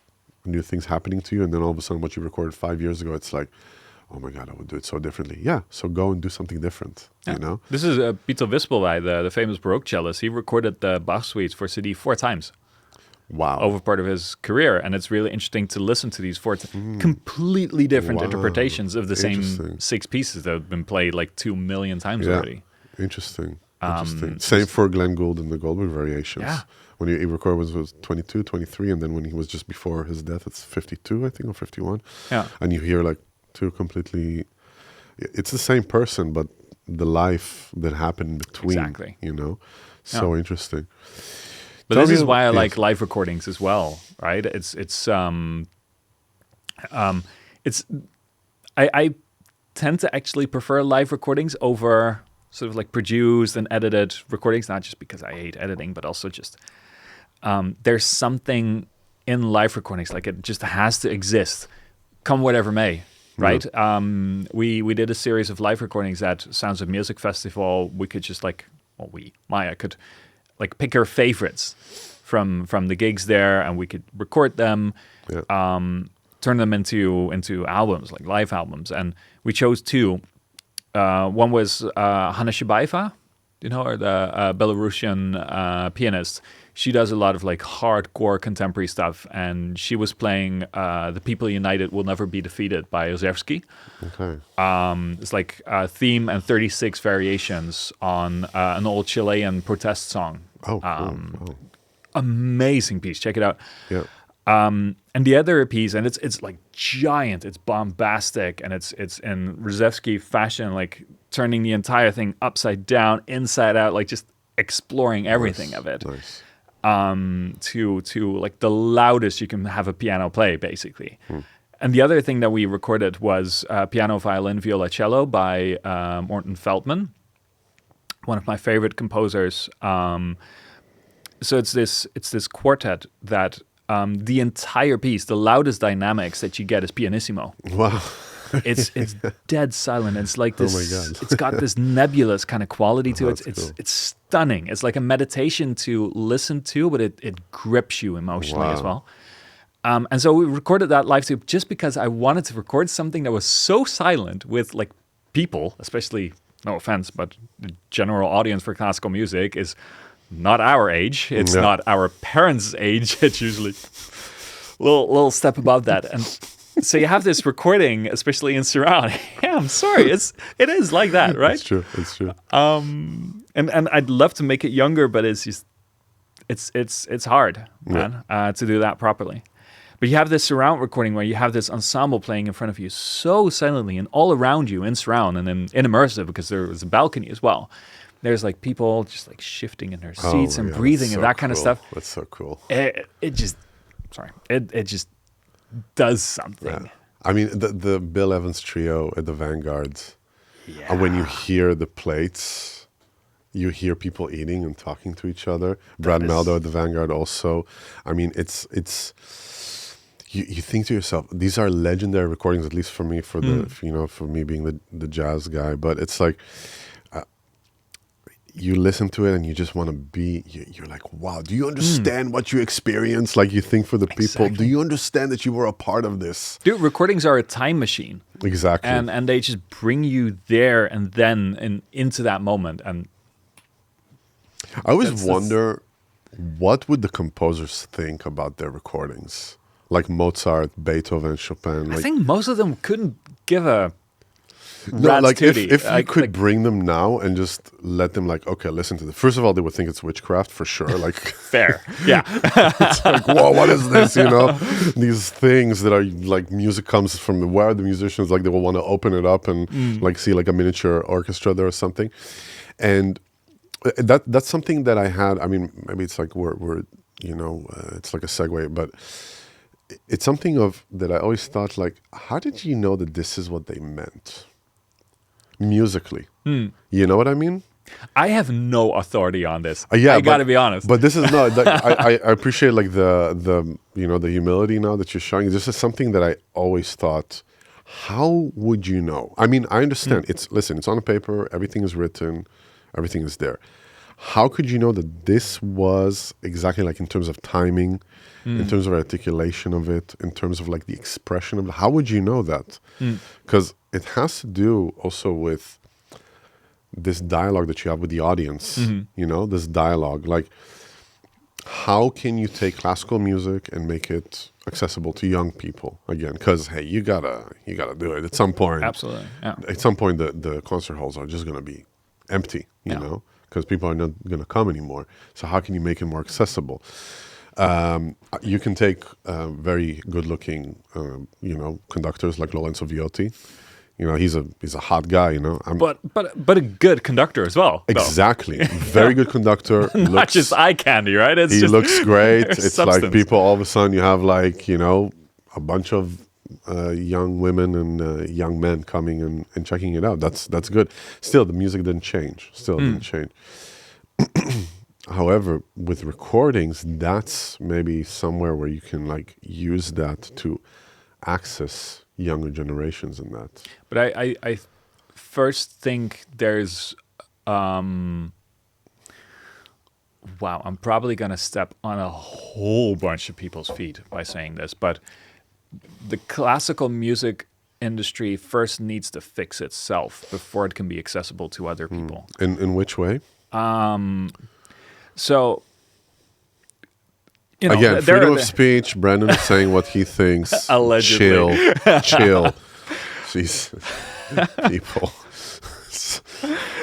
new things happening to you, and then all of a sudden what you recorded 5 years ago, it's like, oh my God, I would do it so differently. Yeah, so go and do something different, you know? This is Peter Wispelwey, the famous Baroque cellist. He recorded the Bach suites for CD 4 times. Wow. Over part of his career. And it's really interesting to listen to these completely different interpretations of the same 6 pieces that have been played like 2 million times already. Interesting. Same for Glenn Gould and the Goldberg Variations. Yeah. When he recorded was 22, 23, and then when he was just before his death, it's 52, I think, or 51. Yeah. And you hear like two completely, it's the same person, but the life that happened in between, you know? So interesting. But this is why I like live recordings as well, right? I tend to actually prefer live recordings over sort of like produced and edited recordings, not just because I hate editing, but also just there's something in live recordings, like it just has to exist, come whatever may. Right. Yeah. We did a series of live recordings at Sounds of Music Festival. We could just Maya could like pick her favorites from the gigs there, and we could record them, turn them into albums, like live albums. And we chose 2. One was Hanna Shabaeva, you know, or the Belarusian pianist. She does a lot of like hardcore contemporary stuff, and she was playing "The People United Will Never Be Defeated" by Ozerski. Okay. It's like a theme and 36 variations on an old Chilean protest song. Oh, cool. Amazing piece. Check it out. Yeah. And the other piece, and it's like giant, it's bombastic, and it's in Rzewski fashion, like turning the entire thing upside down, inside out, like just exploring everything of it. Nice. To like the loudest you can have a piano play, basically. And the other thing that we recorded was piano, violin, violoncello by Morton Feldman, one of my favorite composers. So it's this quartet that the entire piece, the loudest dynamics that you get is pianissimo. Wow. It's dead silent. It's like this. Oh my God. It's got this nebulous kind of quality to it. That's cool. It's stunning. It's like a meditation to listen to, but it grips you emotionally as well. And so we recorded that live too, just because I wanted to record something that was so silent with like people, especially, no offense, but the general audience for classical music is not our age. It's not our parents' age. It's usually a little step above that. And so you have this recording, especially in surround. Yeah, I'm sorry. It is like that, right? It's true. It's true. And I'd love to make it younger, but it's just it's hard, man, to do that properly. But you have this surround recording where you have this ensemble playing in front of you so silently and all around you in surround and in immersive, because there was a balcony as well. There's like people just like shifting in their seats and breathing and that kind of stuff. That's so cool. It just does something. Yeah. I mean, the Bill Evans trio at the Vanguard, and when you hear the plates, you hear people eating and talking to each other. Brad Meldo at the Vanguard also. I mean, it's you think to yourself, these are legendary recordings, at least for me, for me being the jazz guy. But it's like, you listen to it and you just want to be, you're like, wow, do you understand what you experience? Like, you think for the people, do you understand that you were a part of this? Dude, recordings are a time machine. Exactly. And they just bring you there and then into that moment. And I always wonder, what would the composers think about their recordings? Like Mozart, Beethoven, Chopin. I think most of them couldn't give a no, like tootie. if you could bring them now and just let them like, okay, listen to this. First of all, they would think it's witchcraft for sure. Like fair, yeah. It's like, whoa, what is this? You know, these things that are like music comes from where the musicians like they will want to open it up and like see like a miniature orchestra there or something. And that's something that I had. I mean, maybe it's like we're it's like a segue, but it's something of that I always thought like, how did you know that this is what they meant musically? You know what I mean? I have no authority on this. Yeah, I gotta be honest. But this is not. I appreciate like the humility now that you're showing. This is something that I always thought. How would you know? I mean, I understand. It's on a paper. Everything is written. Everything is there. How could you know that this was exactly like in terms of timing, in terms of articulation of it, in terms of like the expression of it? How would you know that? Because it has to do also with this dialogue that you have with the audience, you know, this dialogue. Like, how can you take classical music and make it accessible to young people again? Because, hey, you gotta do it at some point. Absolutely, yeah. At some point, the concert halls are just going to be empty, you know, because people are not going to come anymore. So how can you make it more accessible? You can take very good-looking, conductors like Lorenzo Viotti. You know, he's a hot guy. You know, but a good conductor as well. Exactly, very good conductor. Not just eye candy, right? He looks great. It's substance. like people all of a sudden you have like a bunch of young women and young men coming and checking it out. That's good. Still, the music didn't change. However, with recordings, that's maybe somewhere where you can like use that to access younger generations in that. But I first think there's wow, I'm probably going to step on a whole bunch of people's feet by saying this, but the classical music industry first needs to fix itself before it can be accessible to other people. In which way? So, again, freedom of speech. Brendon is saying what he thinks. Allegedly. Chill. Jeez, people.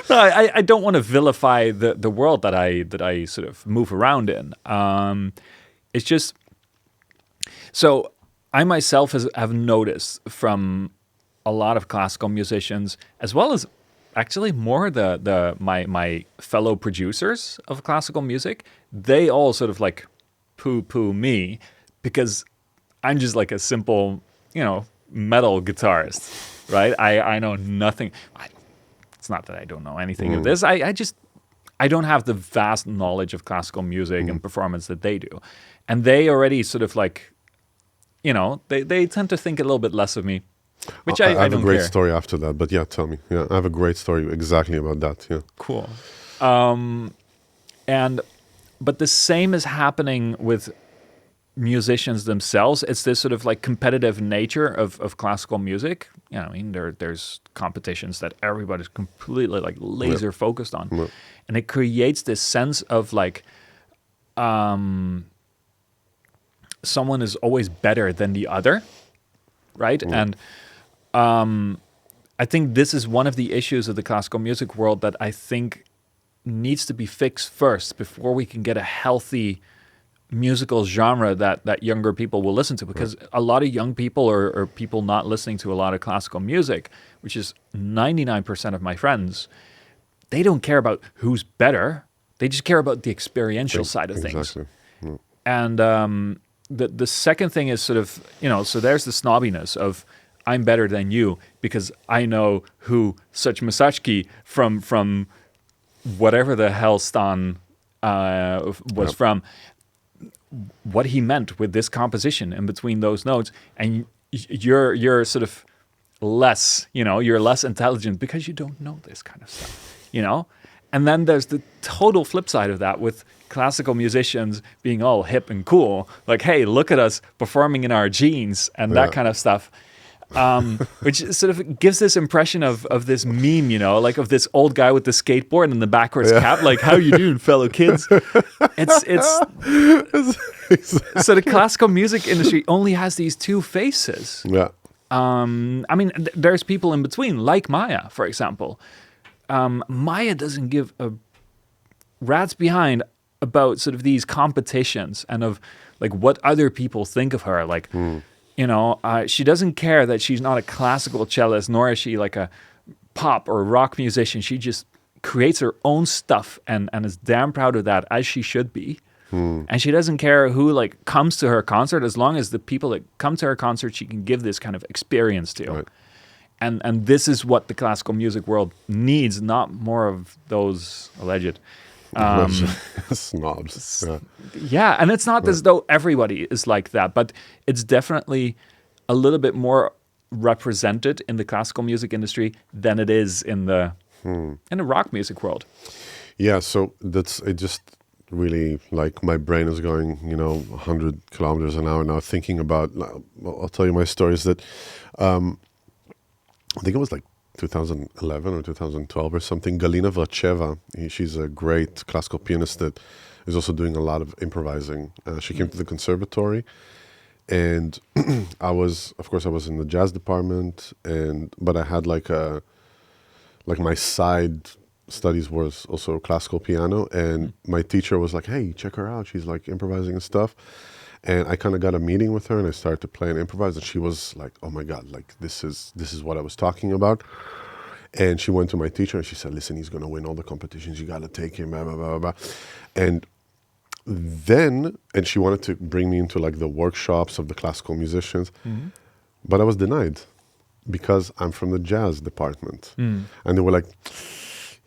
No, I don't want to vilify the world that I sort of move around in. It's just so I myself have noticed from a lot of classical musicians, as well as actually more my fellow producers of classical music, they all sort of like poo-poo me because I'm just like a simple, metal guitarist, right? I know nothing. It's not that I don't know anything of this. I don't have the vast knowledge of classical music and performance that they do. And they already sort of like, they tend to think a little bit less of me, which I have don't a great care. story after that, but yeah, tell me. Yeah, I have a great story exactly about that. Yeah. Cool. But the same is happening with musicians themselves. It's this sort of like competitive nature of classical music. There's competitions that everybody's completely like laser focused on. Yeah. And it creates this sense of like someone is always better than the other, right? And I think this is one of the issues of the classical music world that I think needs to be fixed first before we can get a healthy musical genre that younger people will listen to, because a lot of young people or people not listening to a lot of classical music, which is 99% of my friends, they don't care about who's better. They just care about the experiential side of things. Exactly. Yeah. And the second thing is sort of, so there's the snobbiness of I'm better than you because I know who such Masachki from whatever the hell Stan was from, what he meant with this composition in between those notes, and you're sort of less, you're less intelligent because you don't know this kind of stuff, And then there's the total flip side of that with classical musicians being all hip and cool, like, hey, look at us performing in our jeans and that kind of stuff. Which sort of gives this impression of this meme, like of this old guy with the skateboard and the backwards cap, like, how you doing, fellow kids? It's So the classical music industry only has these two faces. Yeah. There's people in between, like Maya, for example. Maya doesn't give a rat's behind about sort of these competitions and of like what other people think of her, like. She doesn't care that she's not a classical cellist, nor is she like a pop or rock musician. She just creates her own stuff and is damn proud of that, as she should be. And she doesn't care who like comes to her concert, as long as the people that come to her concert, she can give this kind of experience to. Right. And this is what the classical music world needs, not more of those alleged snobs. Yeah. Yeah, and it's not as though everybody is like that, but it's definitely a little bit more represented in the classical music industry than it is in the rock music world. Yeah, so it just really, like, my brain is going, 100 kilometers an hour now, thinking about, I'll tell you my stories that, I think it was like 2011 or 2012 or something. Galina Vracheva, she's a great classical pianist that is also doing a lot of improvising. She came to the conservatory, and I was in the jazz department, but I had like my side studies was also classical piano, and my teacher was like, "Hey, check her out. She's like improvising and stuff." And I kind of got a meeting with her, and I started to play and improvise, and she was like, "Oh my God, like this is what I was talking about." And she went to my teacher and she said, "Listen, he's going to win all the competitions. You got to take him, blah, blah, blah, blah." And she wanted to bring me into like the workshops of the classical musicians, but I was denied because I'm from the jazz department. And they were like,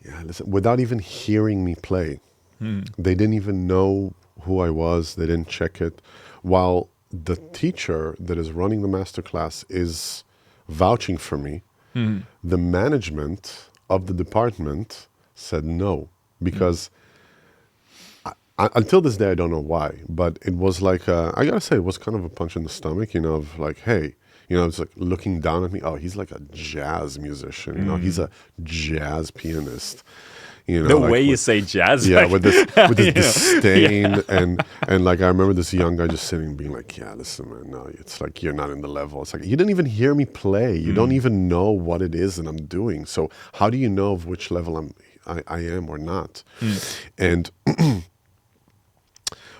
"Yeah, listen," without even hearing me play. They didn't even know who I was. They didn't check it. While the teacher that is running the masterclass is vouching for me, the management of the department said no, because until this day, I don't know why, but it was like, I gotta say, it was kind of a punch in the stomach, of like, hey, it's like looking down at me. Oh, he's like a jazz musician, he's a jazz pianist. The way you say jazz, yeah, like, with this disdain, and like I remember this young guy just sitting, being like, "Yeah, listen, man, no, it's like you're not in the level. It's like you didn't even hear me play. You don't even know what it is that I'm doing. So how do you know of which level I am or not?" And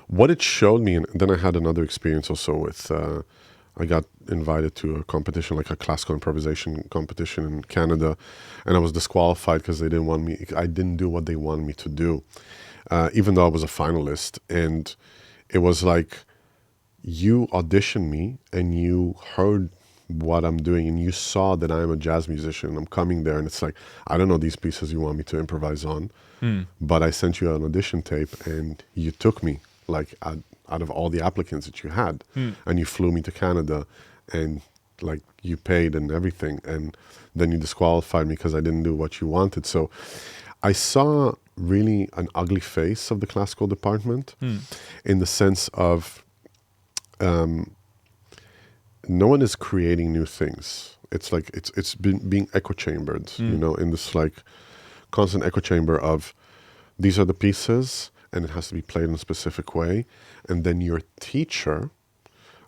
what it showed me, and then I had another experience also with. I got invited to a competition, like a classical improvisation competition in Canada, and I was disqualified because they didn't want me. I didn't do what they wanted me to do, even though I was a finalist. And it was like, you auditioned me and you heard what I'm doing, and you saw that I'm a jazz musician, I'm coming there and it's like, I don't know these pieces you want me to improvise on, but I sent you an audition tape and you took me, like, out of all the applicants that you had, and you flew me to Canada, and like you paid and everything, and then you disqualified me because I didn't do what you wanted. So I saw really an ugly face of the classical department, in the sense of no one is creating new things. It's like it's been being echo chambered, you know, in this like constant echo chamber of these are the pieces and it has to be played in a specific way. And then your teacher,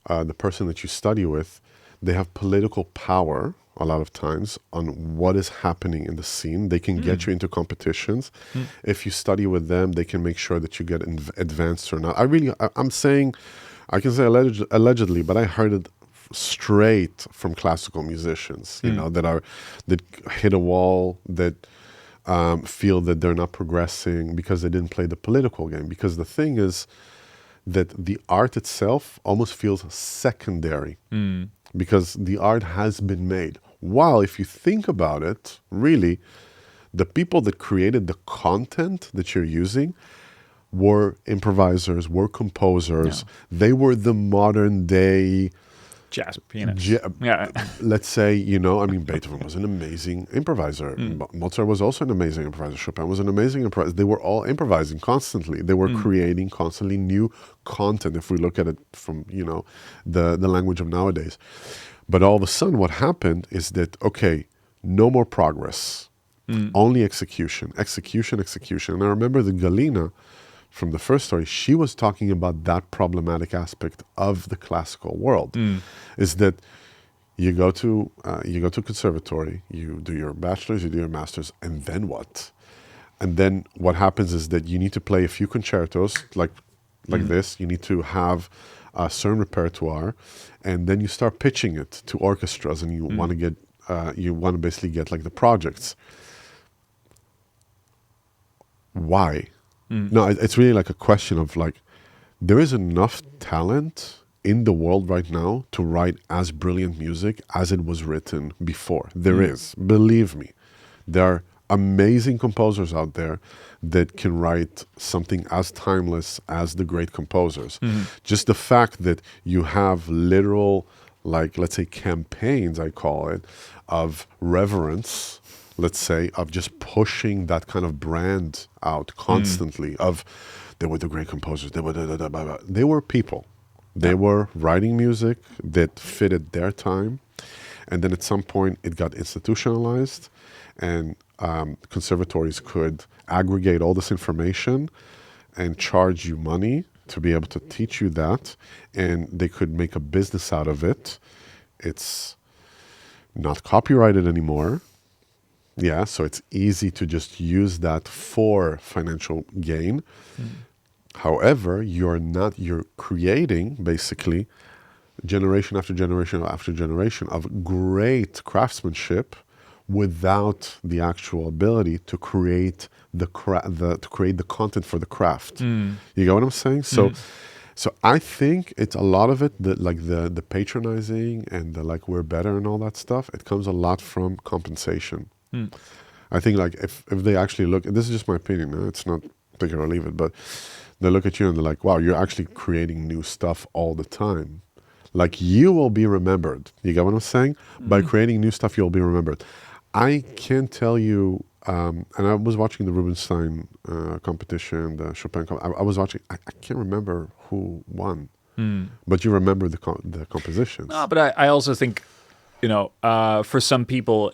the person that you study with, they have political power a lot of times on what is happening in the scene. They can get you into competitions. If you study with them, they can make sure that you get advanced or not. I'm saying, I can say allegedly, but I heard it straight from classical musicians, you know, that hit a wall, that feel that they're not progressing because they didn't play the political game. Because the thing is that the art itself almost feels secondary, because the art has been made. While if you think about it, really, the people that created the content that you're using were improvisers, were composers. They were the modern day jazz pianist. Let's say, you know, I mean, Beethoven was an amazing improviser. Mozart was also an amazing improviser. Chopin was an amazing improviser. They were all improvising constantly. They were creating constantly new content, if we look at it from, you know, the language of nowadays. But all of a sudden, what happened is that, okay, no more progress. Only execution. And I remember the Galina, from the first story, she was talking about that problematic aspect of the classical world, is that you go to conservatory, you do your bachelor's, you do your master's, and then what? And then what happens is that you need to play a few concertos like this. You need to have a certain repertoire, and then you start pitching it to orchestras, and you want to get basically get like the projects. Why? No, it's really like a question of like, there is enough talent in the world right now to write as brilliant music as it was written before. There is, believe me. There are amazing composers out there that can write something as timeless as the great composers. Just the fact that you have literal, like, let's say, campaigns, I call it, of reverence, let's say, of just pushing that kind of brand out constantly, of they were the great composers, they were people. They were writing music that fitted their time. And then at some point it got institutionalized, and conservatories could aggregate all this information and charge you money to be able to teach you that, and they could make a business out of it. It's not copyrighted anymore. Yeah, so it's easy to just use that for financial gain. However, you're creating basically generation after generation after generation of great craftsmanship without the actual ability to create the content for the craft. You get what I'm saying? So I think it's a lot of it, the patronizing and the like we're better and all that stuff. It comes a lot from compensation. I think like if they actually look, this is just my opinion, it's not take it or leave it, but they look at you and they're like, wow, you're actually creating new stuff all the time. Like, you will be remembered. You get what I'm saying? By creating new stuff, you'll be remembered. I can tell you, and I was watching the Rubinstein competition, the Chopin I was watching, I can't remember who won, but you remember the compositions. No, but I also think, you know, for some people,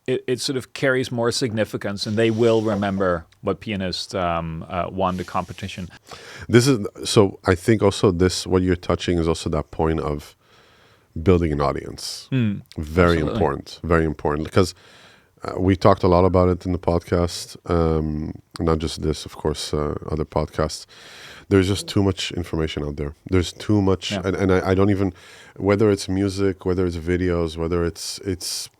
it sort of carries more significance, and they will remember what pianist won the competition. So I think also what you're touching is also that point of building an audience. Very important, because we talked a lot about it in the podcast, not just this, of course, other podcasts. There's just too much information out there. There's too much, and I don't even, whether it's music, whether it's videos, whether it's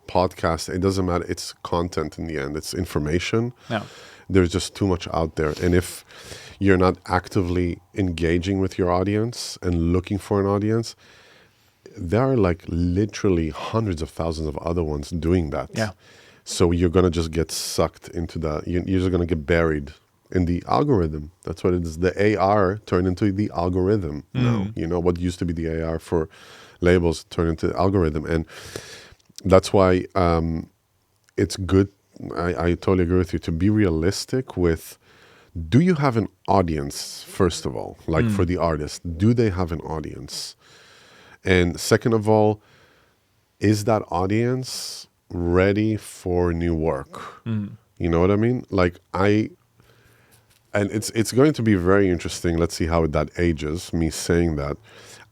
podcast, it doesn't matter. It's content in the end. It's information. There's just too much out there. And if you're not actively engaging with your audience and looking for an audience, there are like literally hundreds of thousands of other ones doing that. Yeah. So you're going to just get sucked into that. You're just going to get buried in the algorithm. That's what it is. The AR turned into the algorithm now. You know, what used to be the AR for labels turned into the algorithm. And that's why it's good. I totally agree with you to be realistic with, do you have an audience, first of all, like for the artist? Do they have an audience? And second of all, is that audience ready for new work? You know what I mean? Like and it's going to be very interesting. Let's see how that ages, me saying that.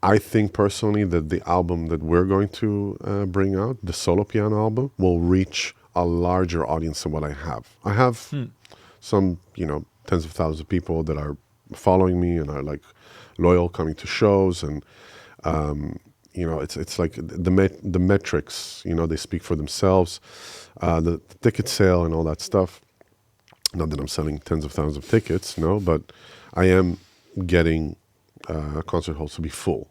I think personally that the album that we're going to bring out, the solo piano album, will reach a larger audience than what I have. I have some, tens of thousands of people that are following me and are like loyal, coming to shows, and it's like the metrics, they speak for themselves. The ticket sale and all that stuff. Not that I'm selling tens of thousands of tickets, no, but I am getting concert halls to be full,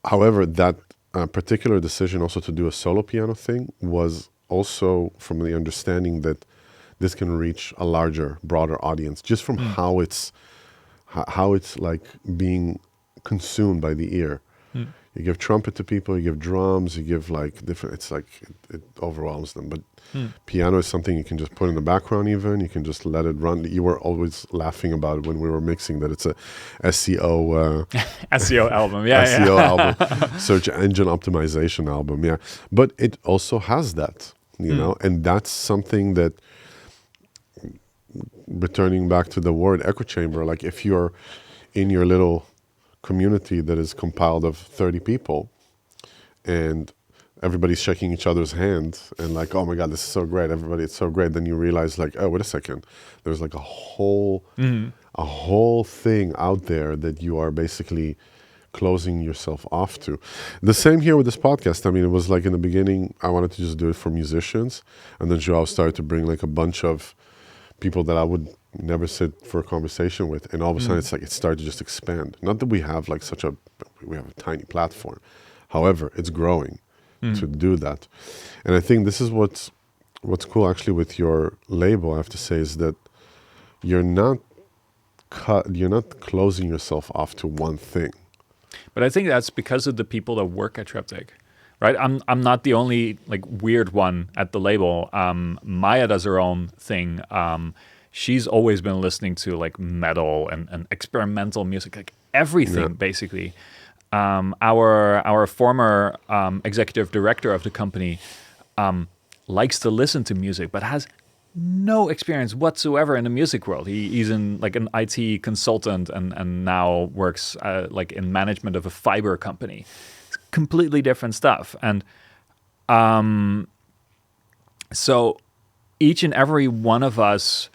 However, that particular decision also to do a solo piano thing was also from the understanding that this can reach a larger, broader audience, just from how it's like being consumed by the ear. You give trumpet to people, you give drums, you give like different, it's like it overwhelms them. But piano is something you can just put in the background even, you can just let it run. You were always laughing about it when we were mixing that it's a SEO SEO album, SEO album, search engine optimization album, yeah. But it also has that, and that's something that, returning back to the word echo chamber, like if you're in your little community that is compiled of 30 people and everybody's shaking each other's hand and like, oh my God, this is so great, everybody, it's so great, then you realize like, oh, wait a second, there's like a whole thing out there that you are basically closing yourself off to. The same here with this podcast. I mean, it was like in the beginning, I wanted to just do it for musicians, and then Joao started to bring like a bunch of people that I would never sit for a conversation with, and all of a sudden it's like it started to just expand. Not that we have like we have a tiny platform, however, it's growing to do that. And I think this is what's cool actually with your label, I have to say, is that you're not closing yourself off to one thing. But I think that's because of the people that work at Triptych. Right, I'm not the only like weird one at the label. Maya does her own thing. She's always been listening to like metal and experimental music, like everything basically. Our former executive director of the company likes to listen to music, but has no experience whatsoever in the music world. He's in like an IT consultant and now works like in management of a fiber company. Completely different stuff. And so each and every one of us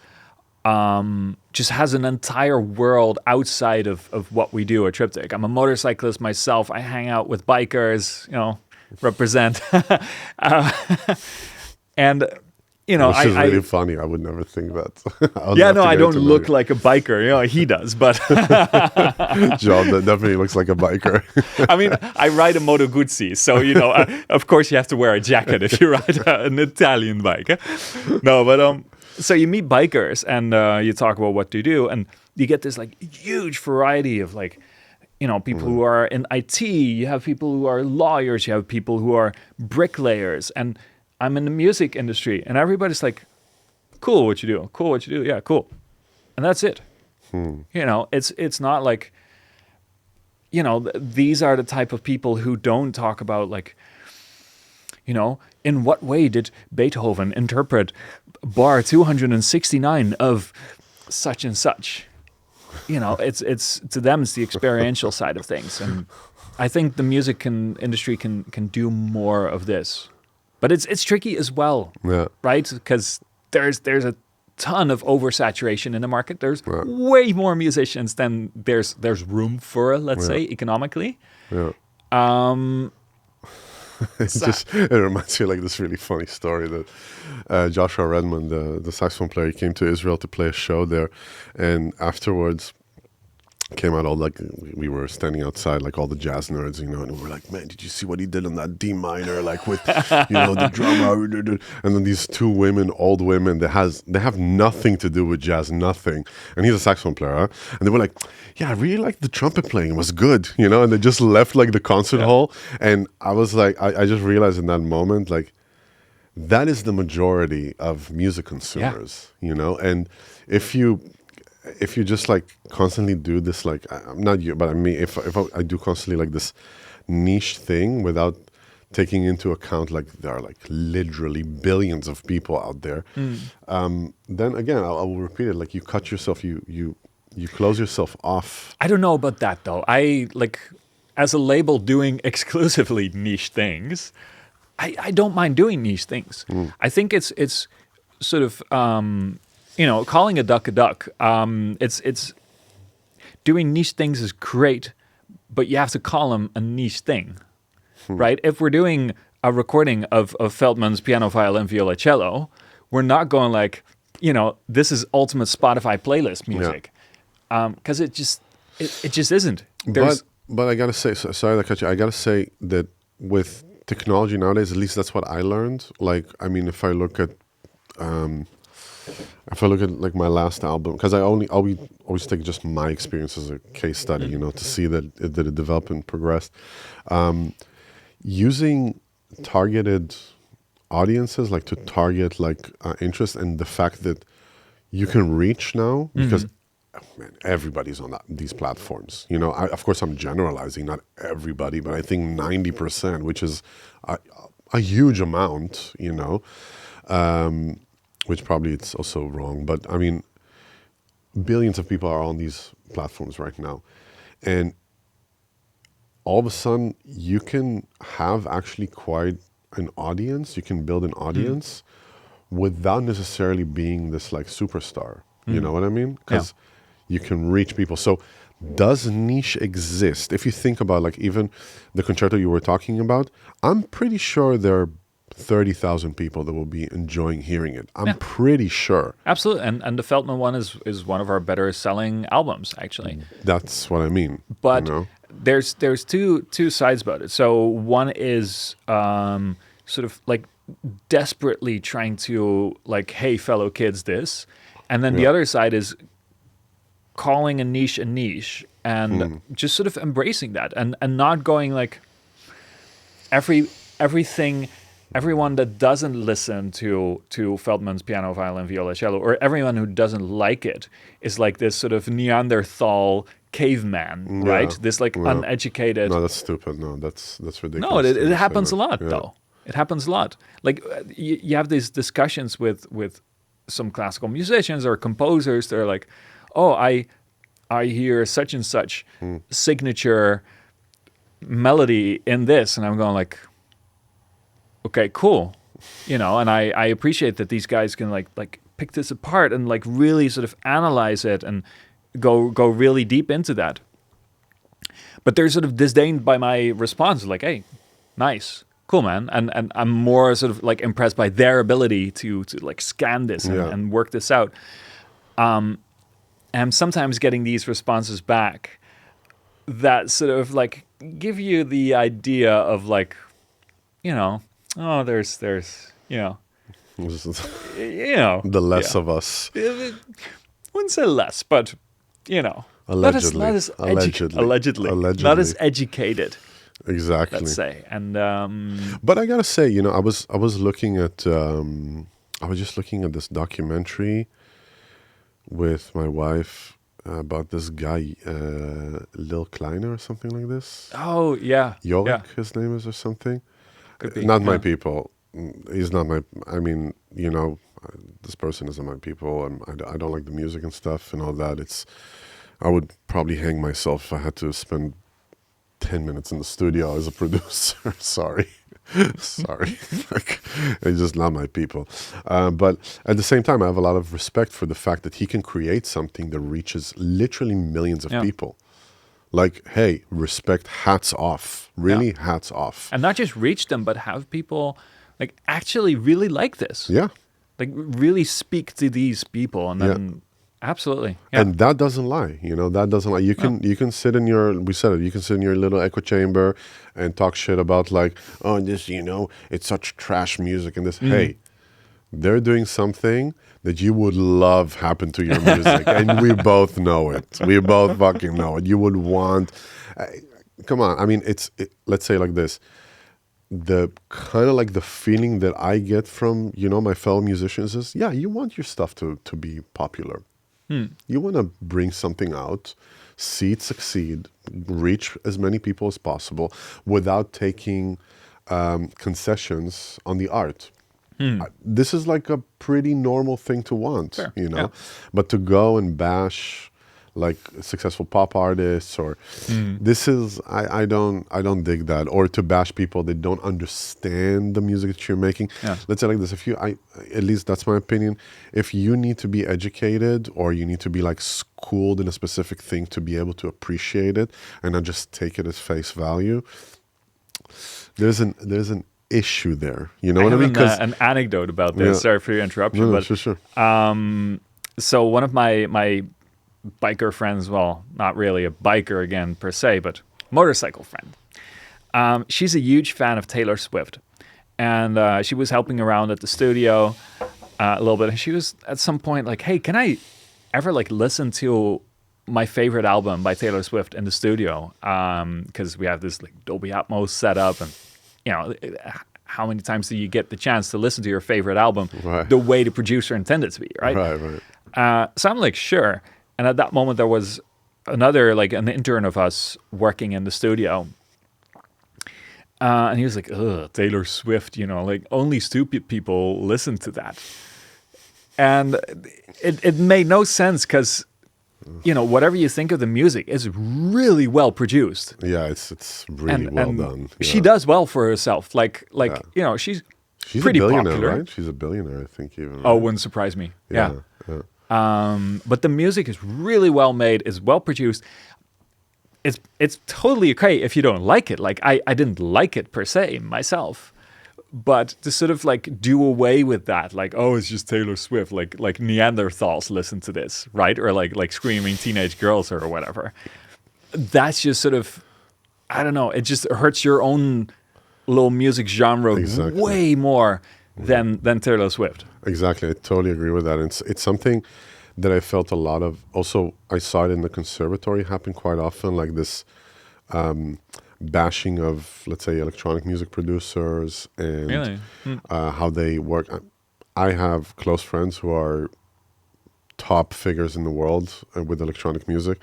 just has an entire world outside of what we do at Triptych. I'm a motorcyclist myself. I hang out with bikers, represent. And which is really funny. I would never think that. I don't look like a biker. He does, but Joe definitely looks like a biker. I mean, I ride a Moto Guzzi, so of course you have to wear a jacket if you ride an Italian bike. No, but so you meet bikers and you talk about what to do, and you get this like huge variety of like, people who are in IT. You have people who are lawyers. You have people who are bricklayers, and I'm in the music industry, and everybody's like, cool what you do, yeah, cool. And that's it. It's not like, these are the type of people who don't talk about like, in what way did Beethoven interpret bar 269 of such and such? It's to them, it's the experiential side of things. And I think the music industry can do more of this. But it's tricky as well, right? Because there's a ton of oversaturation in the market. There's way more musicians than there's room for, let's say, economically. Yeah. It reminds me of like this really funny story that Joshua Redmond, the saxophone player, he came to Israel to play a show there, and afterwards came out all like we were standing outside like all the jazz nerds, and we were like, man, did you see what he did on that D minor, like with the drummer, and then these two women, old women, they have nothing to do with jazz, nothing, and he's a saxophone player, huh? And they were like, yeah, I really liked the trumpet playing, it was good, and they just left like the concert hall, and I was like, I just realized in that moment, like, that is the majority of music consumers, and if you just like constantly do this, like I'm not you, but I mean, if I do constantly like this niche thing without taking into account like there are like literally billions of people out there, then again I will repeat it, like you cut yourself, you close yourself off. I don't know about that though. I like, as a label doing exclusively niche things, I don't mind doing niche things. I think it's sort of calling a duck a duck. It's doing niche things is great, but you have to call them a niche thing, right? If we're doing a recording of Feldman's piano, violin, violoncello, we're not going like, this is ultimate Spotify playlist music, because it just isn't. But I gotta say, sorry to cut you. I gotta say that with technology nowadays, at least that's what I learned. Like, I mean, if I look at like my last album, because I always take just my experience as a case study, to see that it developed and progressed. Using targeted audiences, like to target like interest, and the fact that you can reach now, because man, everybody's on these platforms. Of course, I'm generalizing, not everybody, but I think 90%, which is a huge amount, which probably it's also wrong. But I mean, billions of people are on these platforms right now. And all of a sudden, you can have actually quite an audience. You can build an audience without necessarily being this like superstar. You know what I mean? Because you can reach people. So does niche exist? If you think about like even the concerto you were talking about, I'm pretty sure there are 30,000 people that will be enjoying hearing it. I'm pretty sure. Absolutely. And the Feldman one is one of our better selling albums, actually. That's what I mean. But there's two sides about it. So one is sort of like desperately trying to like, hey, fellow kids, this. And then the other side is calling a niche and just sort of embracing that and not going like everyone that doesn't listen to Feldman's piano, violin, violoncello, or everyone who doesn't like it is like this sort of Neanderthal caveman, right? This like uneducated. No, that's stupid. No, that's ridiculous. No, it happens a lot though. It happens a lot. Like you have these discussions with some classical musicians or composers. They're like, oh, I hear such and such signature melody in this, and I'm going like, okay, cool, and I appreciate that these guys can like pick this apart and like really sort of analyze it and go really deep into that. But they're sort of disdained by my response, like, hey, nice, cool, man, and I'm more sort of like impressed by their ability to like scan this and work this out. I'm sometimes getting these responses back that sort of like give you the idea of like, oh, there's the less of us. I wouldn't say less, but allegedly, allegedly, not as educated. Exactly. Let's say, and but I gotta say, I was looking at I was just looking at this documentary with my wife about this guy, Lil Kleiner or something like this. Oh yeah, Yorick, his name is, or something. Could be. Not my people. He's not my. I mean, this person isn't my people. I don't like the music and stuff and all that. I would probably hang myself if I had to spend 10 minutes in the studio as a producer. Sorry. Like, it's just not my people. But at the same time, I have a lot of respect for the fact that he can create something that reaches literally millions of people. Like, hey, respect, hats off. Really, hats off. And not just reach them, but have people like actually really like this. Yeah. Like really speak to these people and then Absolutely. Yeah. And that doesn't lie, that doesn't lie. You can sit in your, we said it, you can sit in your little echo chamber and talk shit about like, oh, this, it's such trash music and this. Hey, they're doing something that you would love happen to your music. And we both know it. We both fucking know it. You would want, come on. I mean, let's say like this. The kind of like the feeling that I get from, my fellow musicians is, yeah, you want your stuff to be popular. You want to bring something out, see it succeed, reach as many people as possible without taking concessions on the art. This is like a pretty normal thing to want, Sure. Yeah. But to go and bash like successful pop artists or this is I don't dig that, or to bash people that don't understand the music that you're making. Let's say like this, at least that's my opinion, if you need to be educated or you need to be like schooled in a specific thing to be able to appreciate it and not just take it as face value, there's an issue there, you know what I mean? Because an anecdote about this. Sorry for your interruption, but sure. So one of my biker friends, well, not really a biker again per se, but motorcycle friend. She's a huge fan of Taylor Swift, and she was helping around at the studio a little bit. And she was at some point like, "Hey, can I ever like listen to my favorite album by Taylor Swift in the studio? Because we have this like Dolby Atmos setup, and how many times do you get the chance to listen to your favorite album the way the producer intended to be, right?" Right. So I'm like, sure. And at that moment, there was another, like an intern of us working in the studio. And he was like, ugh, Taylor Swift, like only stupid people listen to that. And it made no sense because, whatever you think of the music is really well produced. Yeah, it's really well done. She does well for herself. She's pretty a billionaire, popular. right? She's a billionaire, I think even. Right? Oh, wouldn't surprise me. Yeah. But the music is really well made, is well produced. It's totally okay if you don't like it. Like I didn't like it per se myself, but to sort of like do away with that, like, oh, it's just Taylor Swift, like Neanderthals listen to this, right? Or like screaming teenage girls or whatever. That's just sort of, I don't know. It just hurts your own little music genre way more than Taylor Swift. Exactly. I totally agree with that. It's something that I felt a lot of. Also, I saw it in the conservatory happen quite often, like this bashing of, let's say, electronic music producers and how they work. I have close friends who are top figures in the world with electronic music.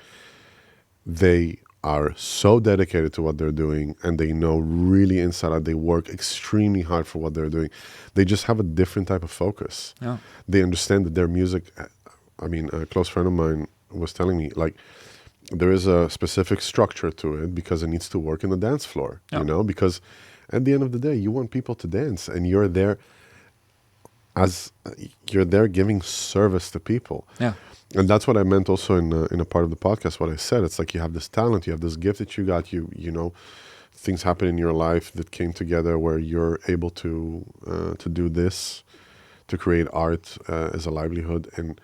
They are so dedicated to what they're doing and they know really inside out. They work extremely hard for what they're doing. They just have a different type of focus. Yeah. They understand that their music, I mean, a close friend of mine was telling me, like, there is a specific structure to it because it needs to work in the dance floor, because at the end of the day, you want people to dance and you're there giving service to people. Yeah. And that's what I meant also in a part of the podcast, what I said. It's like you have this talent, you have this gift that you got, things happen in your life that came together where you're able to do this, to create art as a livelihood, and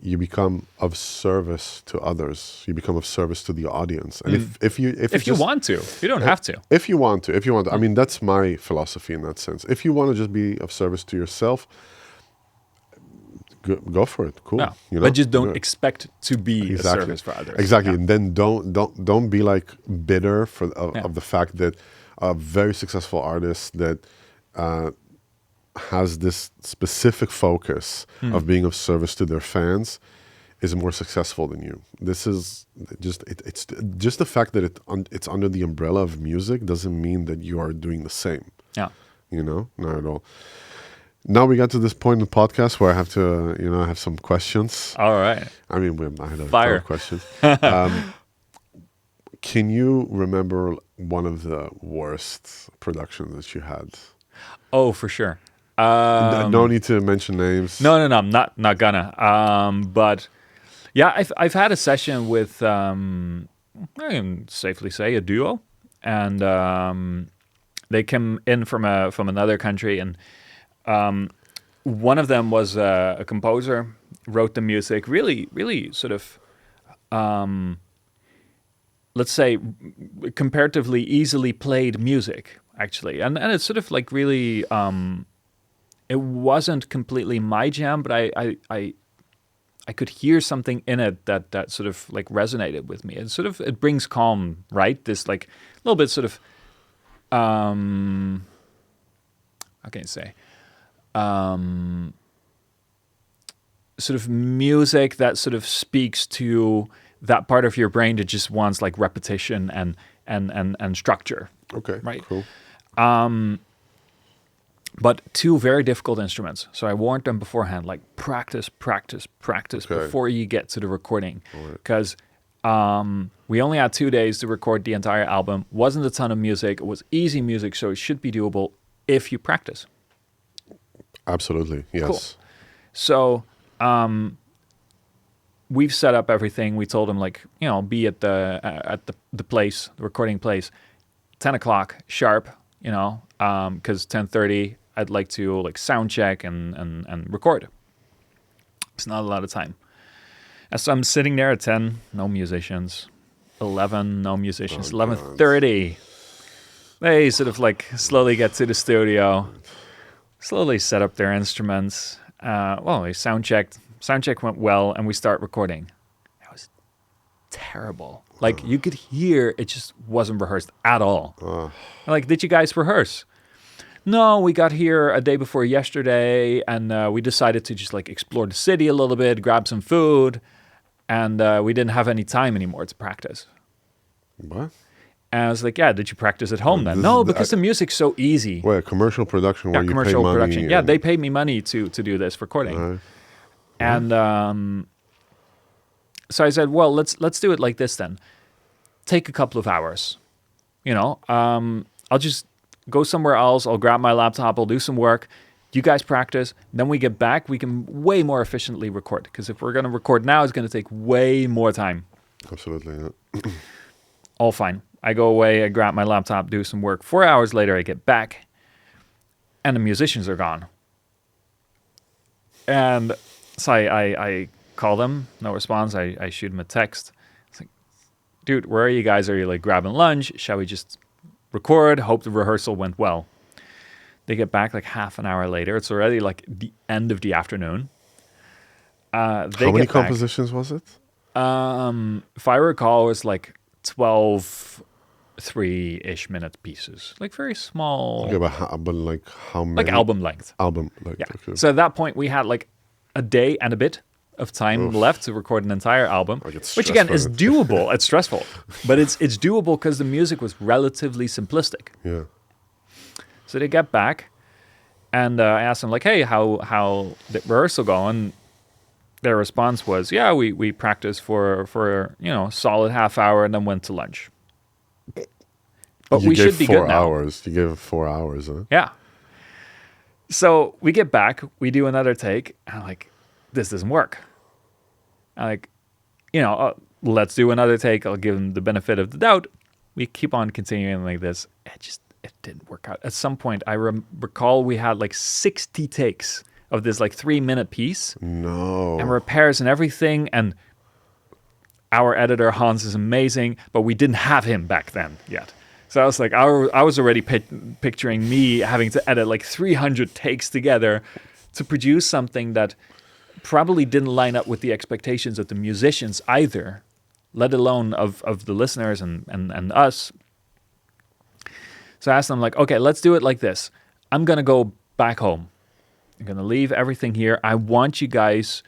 you become of service to others. You become of service to the audience. And if you want to, you don't have to. If you want to. I mean, that's my philosophy in that sense. If you want to just be of service to yourself, go for it. Cool. No, but just don't expect to be a service for others. Exactly. Yeah. And then don't be like bitter of the fact that a very successful artist that has this specific focus of being of service to their fans is more successful than you. This is it's just the fact that it's under the umbrella of music doesn't mean that you are doing the same. Yeah. Not at all. Now we got to this point in the podcast where I have to, I have some questions. All right. I mean, I had a Fire. ton of questions. Can you remember one of the worst productions that you had? Oh, for sure. No need to mention names. No, I'm not gonna. But yeah, I've had a session with I can safely say a duo, and they came in from another country, and one of them was a composer wrote the music, really sort of, let's say, comparatively easily played music, actually. And it's sort of like really, it wasn't completely my jam, but I could hear something in it that sort of like resonated with me. It brings calm, right? This like little bit sort of, how can you say? Sort of music that sort of speaks to that part of your brain that just wants like repetition and structure. Okay, right. cool. But two very difficult instruments. So I warned them beforehand, like practice before you get to the recording. Because we only had 2 days to record the entire album. Wasn't a ton of music. It was easy music, so it should be doable if you practice. Absolutely, yes. Cool. So we've set up everything. We told them, like, you know, be at the place, the recording place, 10 o'clock sharp, you know, because 10:30 I'd like to like sound check and record. It's not a lot of time. And so I'm sitting there at 10, no musicians. 11, no musicians. 11:30, they sort of like slowly get to the studio, slowly set up their instruments. Well, they sound checked. Sound check went well, and we start recording. It was terrible. Like, you could hear it just wasn't rehearsed at all. Like, did you guys rehearse? No, we got here a day before yesterday, and we decided to just like explore the city a little bit, grab some food, and we didn't have any time anymore to practice. What? And I was like, yeah, did you practice at home then? No, because the music's so easy. Wait, commercial production where you pay money? Production. Yeah, they paid me money to do this recording. And so I said, well, let's do it like this then. Take a couple of hours. You know, I'll just go somewhere else. I'll grab my laptop. I'll do some work. You guys practice. Then we get back. We can way more efficiently record. Because if we're going to record now, it's going to take way more time. Absolutely. Yeah. All fine. I go away. I grab my laptop, do some work. 4 hours later, I get back. And the musicians are gone. And so I call them. No response. I shoot them a text. It's like, dude, where are you guys? Are you like grabbing lunch? Shall we just record? Hope the rehearsal went well. They get back like half an hour later. It's already like the end of the afternoon. How many compositions was it? If I recall, it was like 12 3-ish minute pieces. Like very small. Okay, but like how many? Like album length. Album length. Yeah. Okay. So at that point, we had like a day and a bit of time left to record an entire album, which again is doable. It's stressful, but it's doable because the music was relatively simplistic. Yeah. So they get back, and I asked them like, "Hey, how the rehearsal going?" Their response was, "Yeah, we practiced for you know, solid half hour and then went to lunch." But we should be good now. 4 hours. You gave 4 hours, huh? Yeah. So we get back, we do another take, and I'm like, this doesn't work. I'm like, you know, let's do another take. I'll give them the benefit of the doubt. We keep on continuing like this. It didn't work out. At some point, I recall we had like 60 takes of this like 3-minute piece. No. And repairs and everything. And our editor, Hans, is amazing, but we didn't have him back then yet. So I was like, I was already picturing me having to edit like 300 takes together to produce something that probably didn't line up with the expectations of the musicians either, let alone of the listeners and us. So I asked them like, okay, let's do it like this. I'm going to go back home. I'm going to leave everything here. I want you guys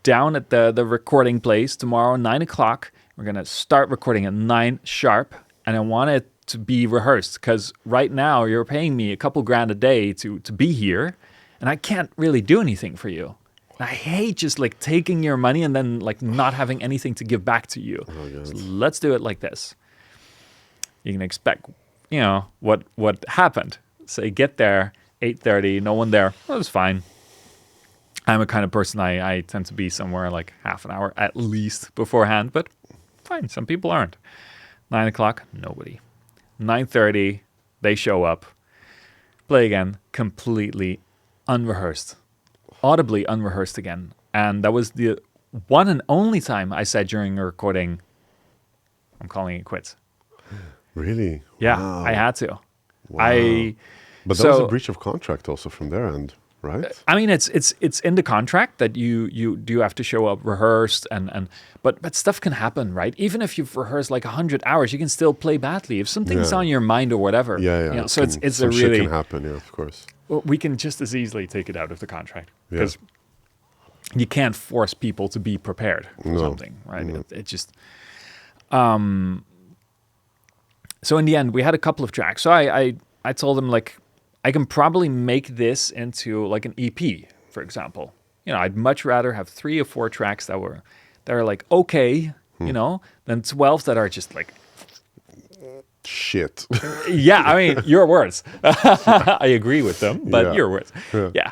down at the recording place tomorrow, 9 o'clock. We're going to start recording at 9 sharp. And I want it to be rehearsed because right now you're paying me a couple grand a day to be here. And I can't really do anything for you. And I hate just like taking your money and then like not having anything to give back to you. So let's do it like this. You can expect, you know, what happened. Say get there, 8:30, no one there. Well, it's fine. I'm a kind of person, I tend to be somewhere like half an hour at least beforehand, but fine, some people aren't. 9 o'clock, nobody. 9:30, they show up. Play again, completely unrehearsed. Audibly unrehearsed again. And that was the one and only time I said during a recording, I'm calling it quits. Really? Yeah, Wow. I had to. Wow. But that was a breach of contract also from their end, right? I mean, it's in the contract that you do have to show up rehearsed, but stuff can happen, right? Even if you've rehearsed like 100 hours, you can still play badly if something's on your mind or whatever. Yeah. You know, so it's some a shit really can happen, yeah, of course. we can just as easily take it out of the contract because you can't force people to be prepared for something, right? No. It just. So in the end, we had a couple of tracks. So I told him, like, I can probably make this into like an EP, for example. You know, I'd much rather have 3 or 4 tracks that are like okay, you know, than 12 that are just like shit. yeah, I mean, your words. I agree with them, but your words. Yeah.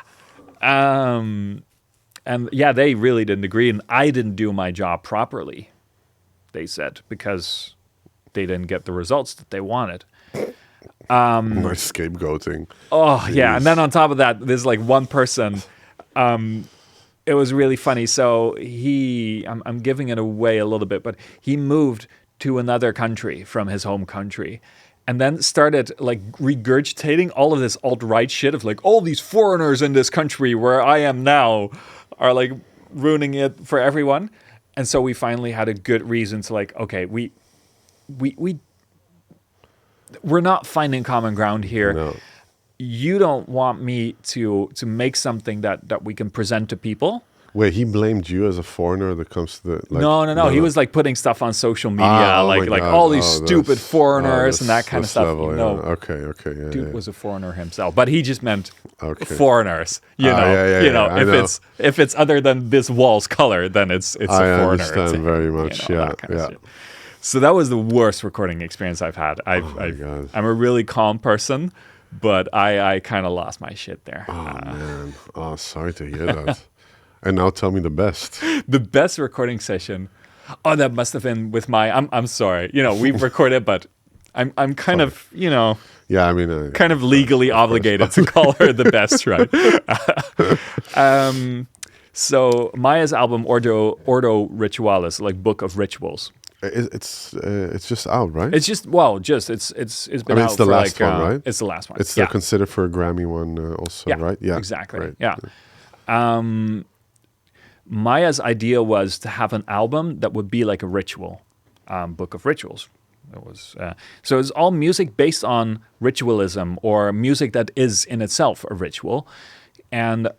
And yeah, they really didn't agree, and I didn't do my job properly, they said, because they didn't get the results that they wanted. Nice scapegoating. Oh, Jeez. yeah. And then on top of that, there's like one person. It was really funny. So I'm giving it away a little bit, but he moved to another country from his home country and then started like regurgitating all of this alt-right shit of like, all these foreigners in this country where I am now are like ruining it for everyone. And so we finally had a good reason to like, okay, we're not finding common ground here. No. You don't want me to make something that we can present to people. Wait, he blamed you as a foreigner that comes to the... Like, No. He was like putting stuff on social media, like all these stupid foreigners and that kind of stuff. Level, no, okay, yeah. Dude was a foreigner himself, but he just meant Okay. foreigners. You know, if it's other than this wall's color, then it's a foreigner. I understand very much. You know, that kind of shit. So that was the worst recording experience I've had. God. I'm a really calm person, but I kind of lost my shit there. Oh, man. Oh, sorry to hear that. And now tell me the best. The best recording session. Oh, that must have been with my. I'm sorry. You know, we've recorded, but I'm kind of, you know. Yeah, I mean, kind of legally obligated to call her the best, right? So Maya's album Ordo Ritualis, like Book of Rituals. It's just out, right? It's just it's been out it's the for last like one, right? It's the last one. It's still considered for a Grammy one, also, right? Yeah, exactly. Right. Yeah. Maya's idea was to have an album that would be like a ritual, book of rituals. It was so it's all music based on ritualism or music that is in itself a ritual, and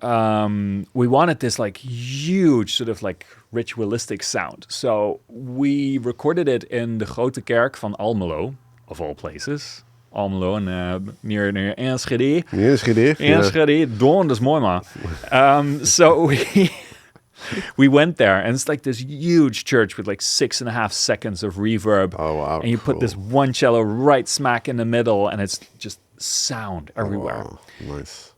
we wanted this like huge sort of like ritualistic sound. So we recorded it in the Grote Kerk van Almelo, of all places. Almelo en near Enschede. Enschede, Doorn, dat is mooi man. So we went there, and it's like this huge church with like 6.5 seconds of reverb. Oh, wow. And you put this one cello right smack in the middle, and it's just sound everywhere. Oh, wow. Nice.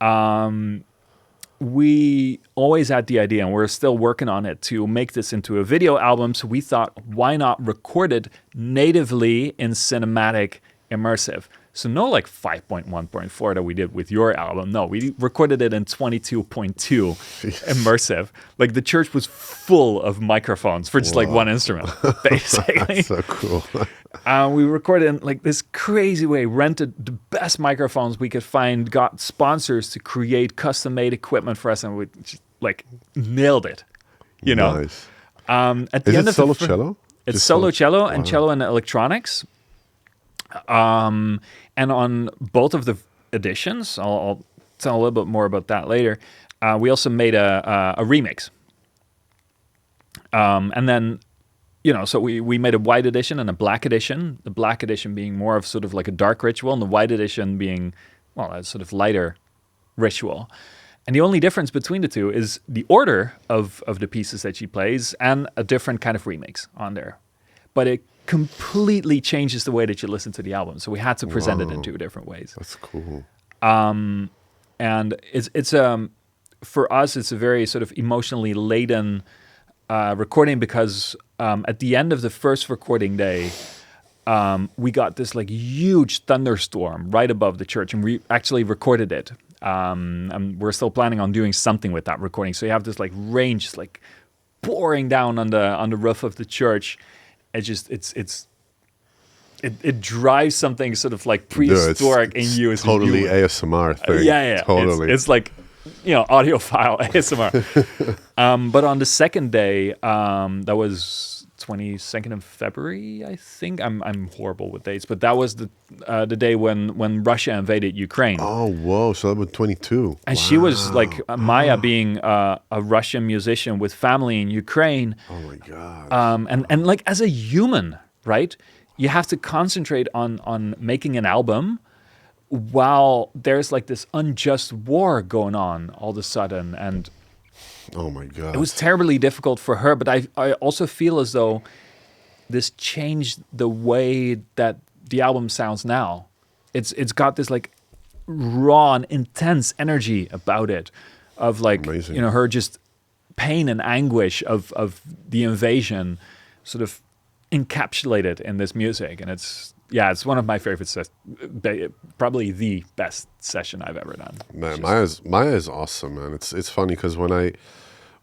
We always had the idea, and we're still working on it, to make this into a video album. So we thought, why not record it natively in cinematic immersive? So no like 5.1.4 that we did with your album. No, we recorded it in 22.2 immersive. Like the church was full of microphones for just like one instrument, basically. That's so cool. We recorded in like this crazy way, rented the best microphones we could find, got sponsors to create custom-made equipment for us, and we just like nailed it, you know? Nice. At the end of solo cello? It's Just solo cello and cello and electronics. And on both of the editions, I'll tell a little bit more about that later. We also made a remix. And then, you know, so we made a white edition and a black edition. The black edition being more of sort of like a dark ritual, and the white edition being, well, a sort of lighter ritual. And the only difference between the two is the order of the pieces that she plays and a different kind of remix on there. But it completely changes the way that you listen to the album. So we had to present it in 2 different ways. That's cool. And it's for us, it's a very sort of emotionally laden recording, because at the end of the first recording day, we got this like huge thunderstorm right above the church, and we actually recorded it. And we're still planning on doing something with that recording. So you have this like rain just like pouring down on the roof of the church. It drives something sort of like prehistoric in you as totally a human. ASMR thing. Yeah. Totally. It's like, audiophile ASMR. But on the second day, that was 22nd of February, I think. I'm horrible with dates, but that was the day when Russia invaded Ukraine. Oh, whoa! So that was 22. And she was like Maya, being a Russian musician with family in Ukraine. Oh my God. And like as a human, right? You have to concentrate on making an album while there's like this unjust war going on all of a sudden. And oh my God. it was terribly difficult for her. But I also feel as though this changed the way that the album sounds now. It's got this like raw and intense energy about it of like, amazing. Her just pain and anguish of the invasion sort of encapsulated in this music. And it's one of my favorite probably the best session I've ever done. Man, Maya is awesome, man. It's funny because when I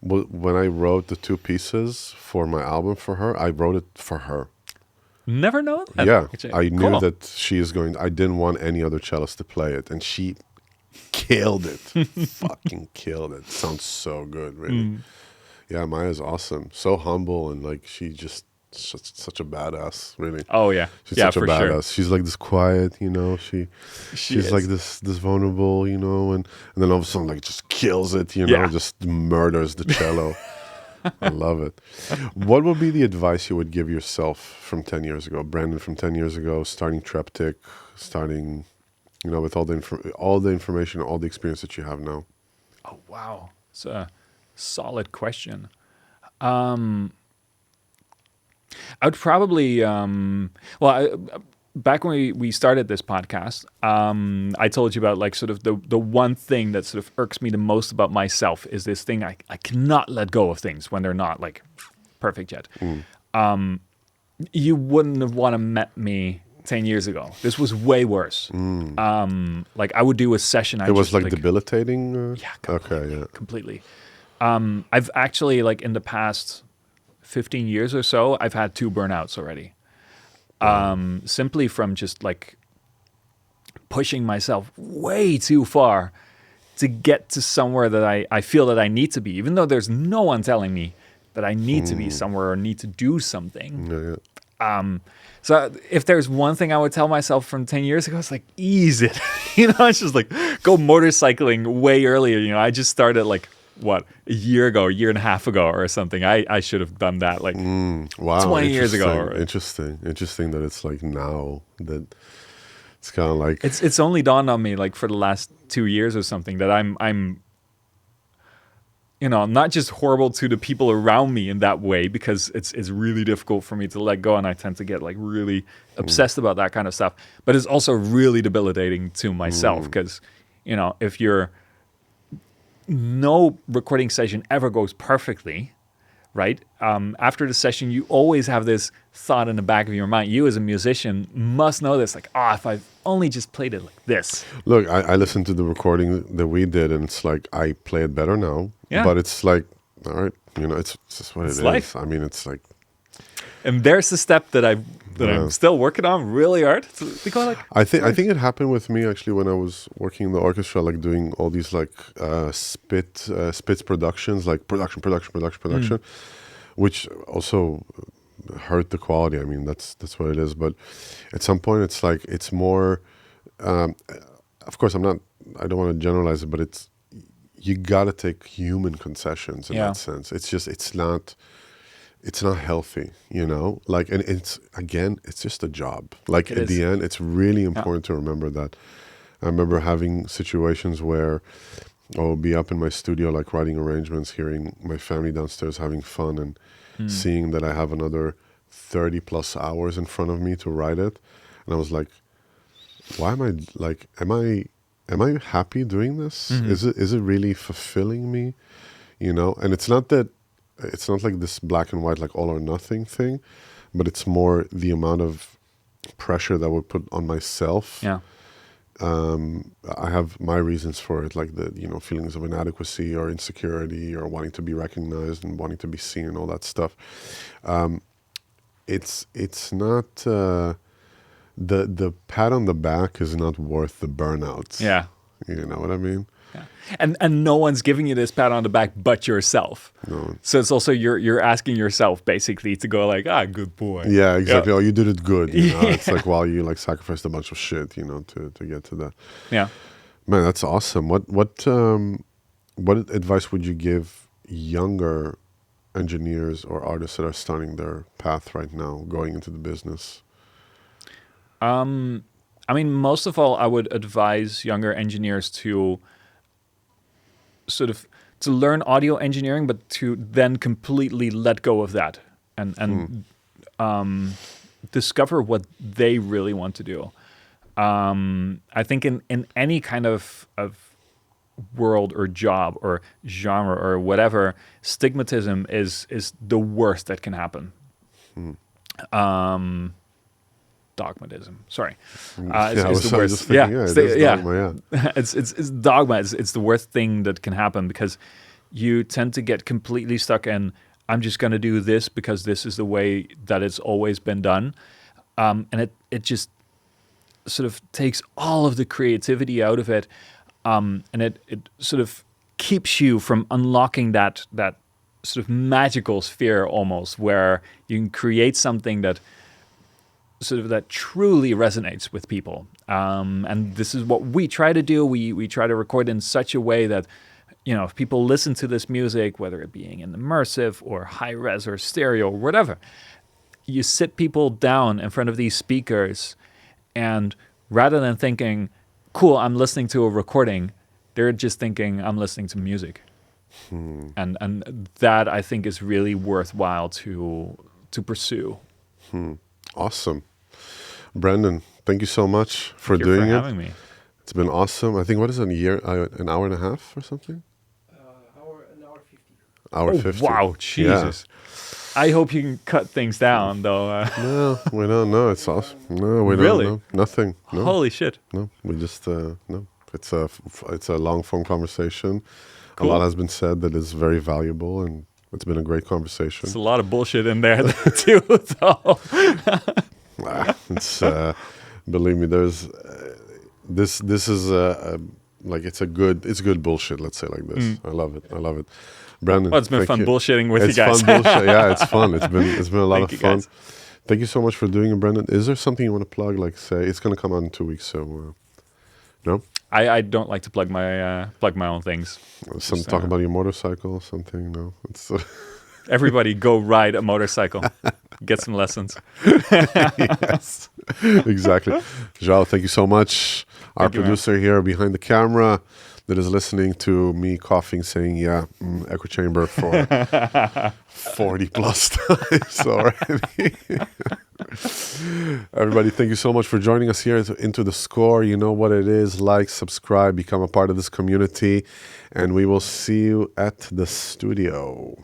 wrote the two pieces for my album for her, I wrote it for her. Never known that? Yeah, Actually, I knew cool. that she is going. I didn't want any other cellist to play it, and she killed it. Fucking killed it. Sounds so good, really. Yeah, Maya's awesome. So humble, and like she just such a badass, really. Oh yeah, She's such a for badass. sure. She's like this quiet, she's like this vulnerable, and then all of a sudden like just kills it, just murders the cello. I love it. What would be the advice you would give yourself from 10 years ago, Brendon, from 10 years ago, starting TRPTK, starting, with all the information, all the experience that you have now? Oh wow, it's a solid question. I would probably, back when we started this podcast, I told you about like sort of the one thing that sort of irks me the most about myself is this thing I cannot let go of things when they're not like perfect yet. You wouldn't have want to met me 10 years ago. This was way worse. Like I would do a session. It was like debilitating? Yeah. Completely, okay, yeah. Completely. I've actually like in the past 15 years or so, I've had 2 burnouts already. Simply from just like pushing myself way too far to get to somewhere that I feel that I need to be, even though there's no one telling me that I need to be somewhere or need to do something. Yeah. So if there's one thing I would tell myself from 10 years ago, it's like, ease it. It's just like, go motorcycling way earlier. I just started like, a year and a half ago or something. I should have done that like 20 years ago. Interesting that it's like now that it's kind of like... It's only dawned on me like for the last 2 years or something that I'm not just horrible to the people around me in that way, because it's really difficult for me to let go, and I tend to get like really obsessed about that kind of stuff. But it's also really debilitating to myself because, if you're... no recording session ever goes perfectly, right? After the session, you always have this thought in the back of your mind. You as a musician must know this, like, if I've only just played it like this. Look, I listened to the recording that we did, and it's like, I play it better now. Yeah. But it's like, all right, it's just what it is. Life. I mean, it's like... And there's the step that I'm still working on really hard. To go like, I think it happened with me actually when I was working in the orchestra, like doing all these like Spitz productions, like production, which also hurt the quality. I mean, that's what it is. But at some point, it's like it's more. Of course, I don't want to generalize it, but you gotta take human concessions in that sense. It's not healthy, like, and it's just a job. Like at the end, it's really important to remember that. I remember having situations where I'll be up in my studio, like writing arrangements, hearing my family downstairs having fun, and seeing that I have another 30 plus hours in front of me to write it. And I was like, why am I like, am I happy doing this? Is it really fulfilling me? And it's not like this black and white, like all or nothing thing, but it's more the amount of pressure that I would put on myself I have my reasons for it, like the feelings of inadequacy or insecurity or wanting to be recognized and wanting to be seen and all that stuff. It's not the pat on the back is not worth the burnouts. Yeah. You know what I mean? Yeah. And no one's giving you this pat on the back but yourself. No. So it's also you're asking yourself basically to go like, good boy. Yeah, exactly. Yeah. Oh, you did it good. It's like, while you like sacrificed a bunch of shit, to get to that. Yeah. Man, that's awesome. What advice would you give younger engineers or artists that are starting their path right now, going into the business? I mean, most of all, I would advise younger engineers to to learn audio engineering, but to then completely let go of that and discover what they really want to do. I think in any kind of world or job or genre or whatever, stigmatism is the worst that can happen. Dogmatism. Sorry, is the worst. Dogma, yeah. It's dogma. It's the worst thing that can happen because you tend to get completely stuck in. I'm just going to do this because this is the way that it's always been done, and it just sort of takes all of the creativity out of it, and it sort of keeps you from unlocking that sort of magical sphere almost, where you can create something that truly resonates with people. And this is what we try to do. We try to record in such a way that, if people listen to this music, whether it being in immersive or high res or stereo or whatever, you sit people down in front of these speakers, and rather than thinking, cool, I'm listening to a recording, they're just thinking, I'm listening to music. And that, I think, is really worthwhile to pursue. Awesome. Brendon, thank you so much for Thank you doing for it. having me. It's been awesome. I think, what is it, an hour and a half or something? An hour 50. Hour 50. Wow, Jesus. Yeah. I hope you can cut things down, though. No, we don't know. It's awesome. No, we really? don't know. Nothing. No. Holy shit. No, we just, no. It's a long-form conversation. Cool. A lot has been said that is very valuable, and it's been a great conversation. There's a lot of bullshit in there, too, though. It's believe me, there's this is like it's good bullshit. Let's say like this. I love it, Brendon. Well, it's been fun bullshitting with you guys. It's fun bullshit. Yeah, it's fun. It's been a lot of fun. Guys. Thank you so much for doing it, Brendon. Is there something you want to plug? Like, say it's going to come out in 2 weeks, so no. I don't like to plug my own things. Talk about your motorcycle or something. No, it's. Everybody go ride a motorcycle. Get some lessons. Yes, exactly. João, thank you so much. Our producer here behind the camera that is listening to me coughing, saying, echo chamber for 40 plus times already. Everybody, thank you so much for joining us here Into the Score. You know what it is. Like, subscribe, become a part of this community, and we will see you at the studio.